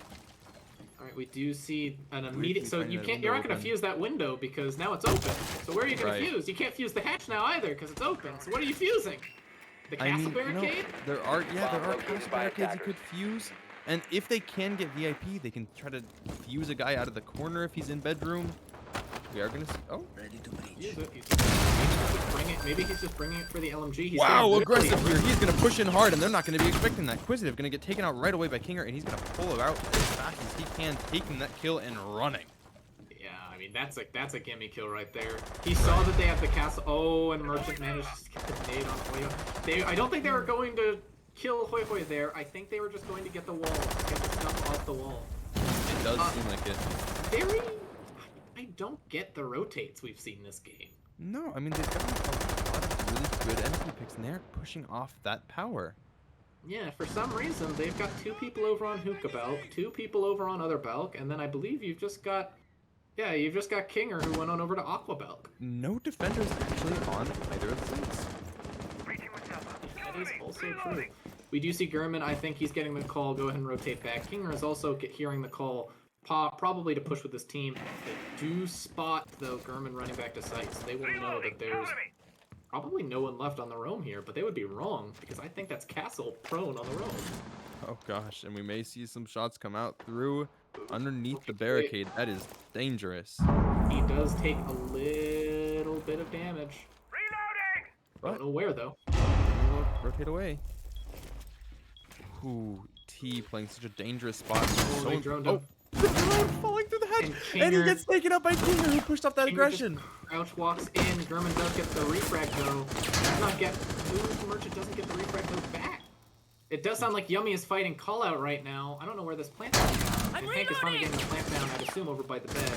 All right, we do see an immediate. So finding you that can't. You're not window gonna open. fuse that window because now it's open. So where are you gonna Right. fuse? You can't fuse the hatch now either because it's open. So what are you fusing? The I castle mean, you know, barricade? there are Bomb castle located by barricades you attackers. could fuse, and if they can get VIP, they can try to fuse a guy out of the corner if he's in bedroom. We are gonna see. Oh, Use it. Maybe he's just bringing it for the LMG. He's wow, getting aggressive really- here. He's gonna push in hard, and they're not gonna be expecting that. Quisitive gonna get taken out right away by Kinger, and he's gonna pull it out as fast as he can, taking that kill and running. Yeah, I mean that's a gimme kill right there. He saw that they have the castle. Oh, and Merchant managed to get the nade on Hoya. I don't think they were going to kill Hoy Hoy there. I think they were just going to get the wall, get the stuff off the wall. It does seem like it. Very. I don't get the rotates we've seen this game. No, I mean they've got a lot of really good enemy picks, and they're pushing off that power. Yeah, for some reason they've got 2 people over on Hookah Belk, 2 people over on Other Belk, and then I believe you've just got Kinger who went on over to Aqua Belk. No defenders actually on either of the sides. That is also true. We do see Gurman. I think he's getting the call. Go ahead and rotate back. Kinger is also hearing the call, probably to push with this team. They do spot, though, Gurman running back to site, so they will know that there's probably no one left on the roam here, but they would be wrong, because I think that's Castle prone on the roam. Oh gosh, and we may see some shots come out through underneath the barricade. That is dangerous. He does take a little bit of damage. Reloading! Don't know where, though. Rotate away. Ooh, T playing such a dangerous spot. Oh, they droned him. The drone falling through the hatch, And and he Kinger- gets taken out by Kinger, who pushed off that Kinger aggression. just Crouch walks in. Gurman does get the refrag, though. Does not get. Ooh, Merchant doesn't get the refrag, though, back. It does sound like Yummy is fighting call out right now. I don't know where this plant is. And Hank is finally getting the plant down, I'd assume, over by the bed.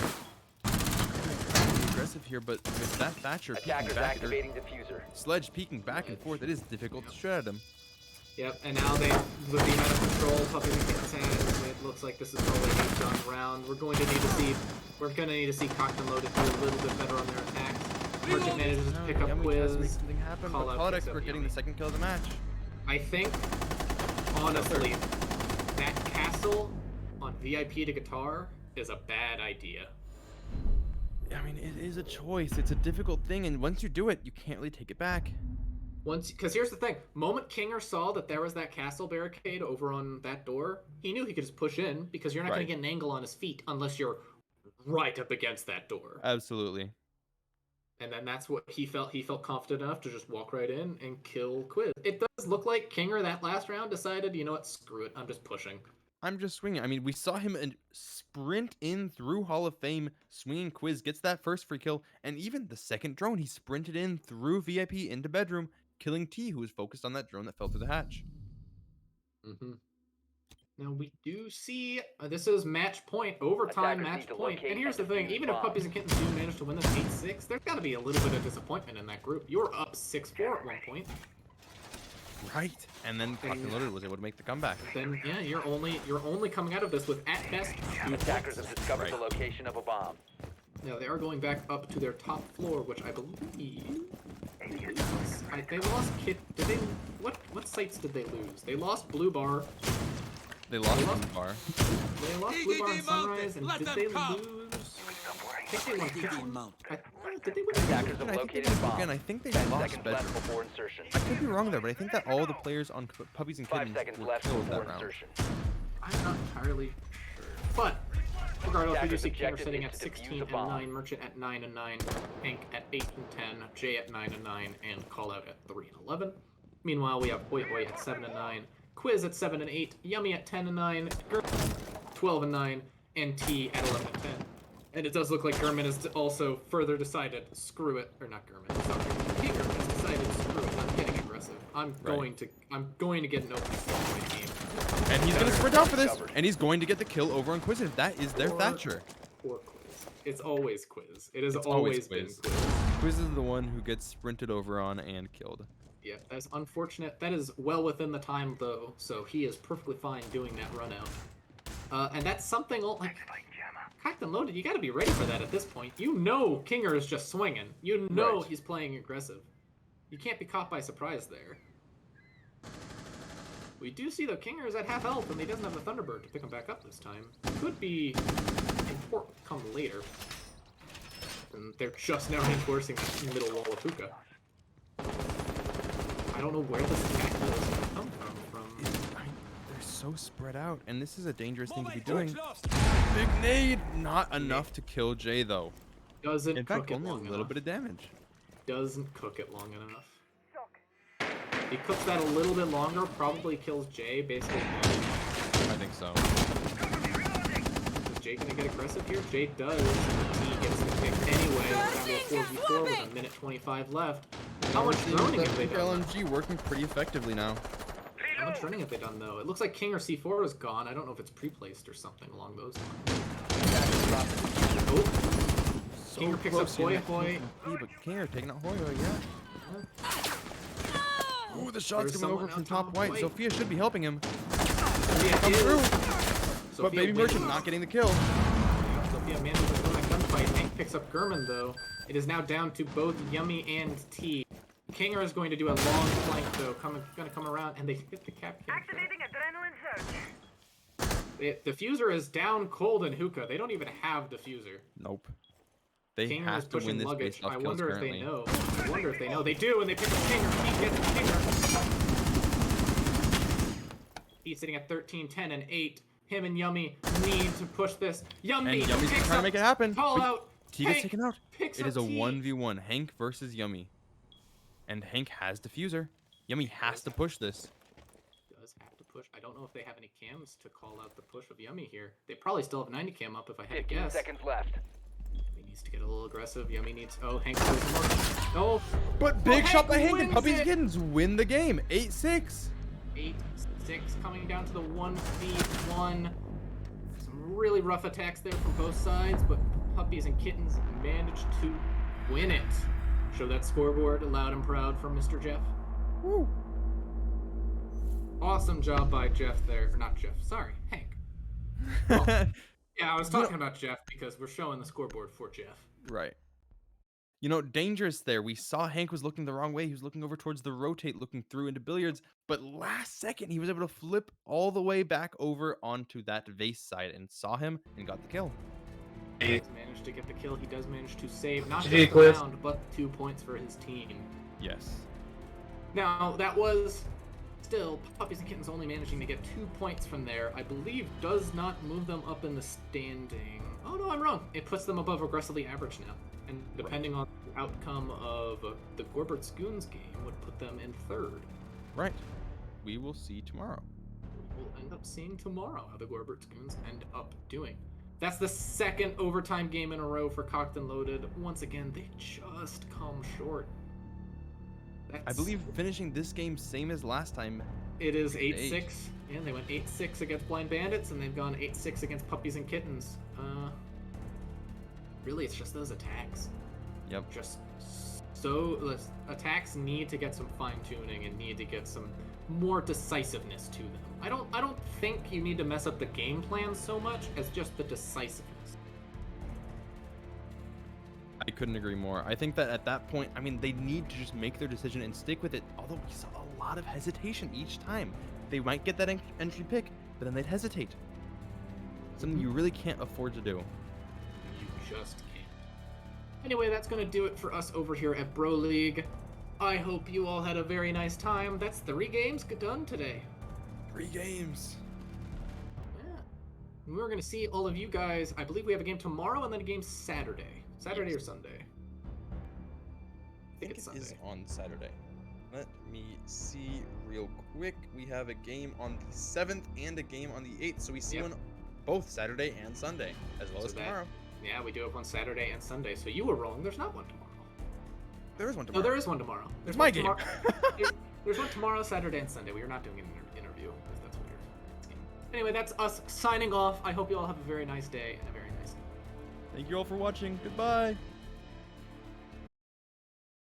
Aggressive here, but with that Thatcher peeking Attackers back, or activating diffuser. Sledge peeking back and forth, it is difficult to shred him. Yep, and now they, with the amount of control Puppies and Kittens has, it looks like this is probably a done round. We're going to need to see Cocked and Loaded do a little bit better on their attacks. Merchant manages to pick up Yummy tries to make Quiz. something happen, Call but out Call picks up Expert getting Yummy. the second kill of the match. I think, honestly, that castle on VIP to guitar is a bad idea. I mean, it is a choice. It's a difficult thing, and once you do it, you can't really take it back. Because here's the thing, moment Kinger saw that there was that castle barricade over on that door, he knew he could just push in because you're not going to get an angle on his feet unless you're right up against that door. Absolutely. And then that's what he felt. He felt confident enough to just walk right in and kill Quiz. It does look like Kinger that last round decided, you know what, screw it, I'm just pushing. I'm just swinging. I mean, we saw him sprint in through Hall of Fame, swinging Quiz, gets that first free kill, and even the second drone, he sprinted in through VIP into bedroom, killing T, who was focused on that drone that fell through the hatch. Now we do see, this is match point, overtime Attackers match need to point. locate And here's the and thing, defuse even if bombs. Puppies and Kittens do manage to win this 8-6, there's got to be a little bit of disappointment in that group. You were up 6-4 at one point. Right. And then Cocked and Loaded was able to make the comeback. Then yeah, you're only coming out of this with at best 2 Attackers points. have discovered Right. the location of a bomb. Now they are going back up to their top floor, which I believe they lost Kit. Did they? What sites did they lose? They lost Blue Bar. They lost They the lost- bar. They lost Blue Bar and Sunrise, and did they lose? I think they won Kitchen. Did they win? Attackers Again, have I think they located a did, bomb. again, I think they 10 lost seconds bedroom. left before insertion. I could be wrong there, but I think that all the players on Puppies and 5 Kittens seconds were left killed before that round. insertion. I'm not entirely sure, but regardless, we do Attackers' see King are objective sitting is at to 16 defuse a and bomb. 9, Merchant at 9 and 9, Hank at 8 and 10, Jay at 9 and 9, and Call Out at 3 and 11. Meanwhile, we have Oi Oi at 7 and 9, Quiz at 7 and 8, Yummy at 10 and 9, Gurman 12 and 9, and T at 11 and 10. And it does look like Gurman has also further decided, screw it, or not Gurman, sorry, King Gurman has decided, screw it, I'm getting aggressive. I'm going to get an opening for the game. And he's going to sprint out for this, and he's going to get the kill over on Quiz. That is their Or- Thatcher. Or Quiz. It's always Quiz. It has It's always always been Quiz. Quiz. Quiz is the one who gets sprinted over on and killed. Yeah, that's unfortunate. That is well within the time, though, so he is perfectly fine doing that run out. And that's something like Cocked and Loaded, you gotta be ready for that at this point. You know Kinger is just swinging. You know Right. he's playing aggressive. You can't be caught by surprise there. We do see, though, Kinger is at half health, and he doesn't have the Thunderbird to pick him back up this time. Could be important come later. And they're just now reinforcing the middle wall of Hookah. I don't know where this attack is going to come from. They're so spread out, and this is a dangerous thing to be doing. Big nade! Not enough to kill Jay, though. Doesn't In cook fact, it only a long little enough. bit of damage. Doesn't cook it long enough. He cooks that a little bit longer, probably kills Jay, basically. I think so. Is Jay gonna get aggressive here? Jay does. He gets the pick anyway. Down to a 4v4 with a minute 25 left. How much droning have they done? LMG working pretty effectively now. How much running have they done, though? It looks like King or C4 is gone. I don't know if it's pre-placed or something along those lines. Oh, So Kinger picks up close here. Hoi Hoi. But Kinger taking out Hoi Hoi, yeah. Ooh, the shot's There's coming over someone from out top top white. white. Sophia should be helping him. Sophia Come is. through. Sophia But Baby wins. Merchant not getting the kill. Sophia manages to win that gunfight. Hank picks up Gurman, though. It is now down to both Yummy and T. Kinger is going to do a long flank, though. Gonna come around, and they hit the cap. Activating adrenaline surge. The diffuser is down cold in Hookah. They don't even have diffuser. Nope. They Kinger is have to win pushing this luggage. based off I kills wonder if currently. they know. I wonder if they know. They do, and they pick up Kinger. He gets Kinger. He's sitting at 13, 10, and 8. Him and Yummy need to push this. Yummy And Yummy's picks trying to up make it happen. Call But out. T gets Hank taken out. picks It is a up T. 1v1. Hank versus Yummy. And Hank has diffuser. Yummy has to push this. Does have to push. I don't know if they have any cams to call out the push of Yummy here. They probably still have 90 cam up if I had to 15 guess. seconds left. Yummy needs to get a little aggressive. Yummy needs. Oh, Hank goes more. Oh, But big shot by Hank and wins Puppies it. Kittens win the game. 8-6. 8-6 coming down to the 1v1. Some really rough attacks there from both sides, but Puppies and Kittens managed to win it. Show that scoreboard loud and proud from Mr. Jeff. Woo. Awesome job by Jeff there. Or not Jeff, sorry, Hank. Oh, yeah, I was talking about Jeff because we're showing the scoreboard for Jeff. Right. You know, dangerous there. We saw Hank was looking the wrong way. He was looking over towards the rotate, looking through into billiards. But last second, he was able to flip all the way back over onto that vase side and saw him and got the kill. He does manage to get the kill. He does manage to save not just the round, but 2 points for his team. Yes. Now, that was still Puppies and Kittens only managing to get 2 points from there. I believe does not move them up in the standing. Oh, no, I'm wrong. It puts them above aggressively average now. And depending on the outcome of the Gorbert Scoons game, would put them in third. Right. We will see tomorrow. We'll end up seeing tomorrow how the Gorbert Scoons end up doing. That's the second overtime game in a row for Cocked and Loaded. Once again, they just come short. I believe finishing this game same as last time. It is 8-6. Yeah, they went 8-6 against Blind Bandits, and they've gone 8-6 against Puppies and Kittens. Really, it's just those attacks. Yep. Just so attacks need to get some fine tuning and need to get some more decisiveness to them. I don't think you need to mess up the game plan so much as just the decisiveness. I couldn't agree more. I think that at that point, I mean, they need to just make their decision and stick with it. Although we saw a lot of hesitation each time. They might get that entry pick, but then they'd hesitate. Something you really can't afford to do. You just can't. Anyway, that's going to do it for us over here at Bro League. I hope you all had a very nice time. That's 3 games done today. 3 games. Yeah. And we're going to see all of you guys. I believe we have a game tomorrow and then a game Saturday. Saturday or Sunday? I think it's Sunday. Is on Saturday. Let me see real quick. We have a game on the 7th and a game on the 8th. So we see one both Saturday and Sunday, as well as tomorrow. Yeah, we do have one Saturday and Sunday. So you were wrong. There's not one tomorrow. There is one tomorrow. No, there is one tomorrow. There's my game. There's one tomorrow, Saturday, and Sunday. We are not doing an interview, if that's weird. Anyway, that's us signing off. I hope you all have a very nice day and a very nice night. Thank you all for watching. Goodbye.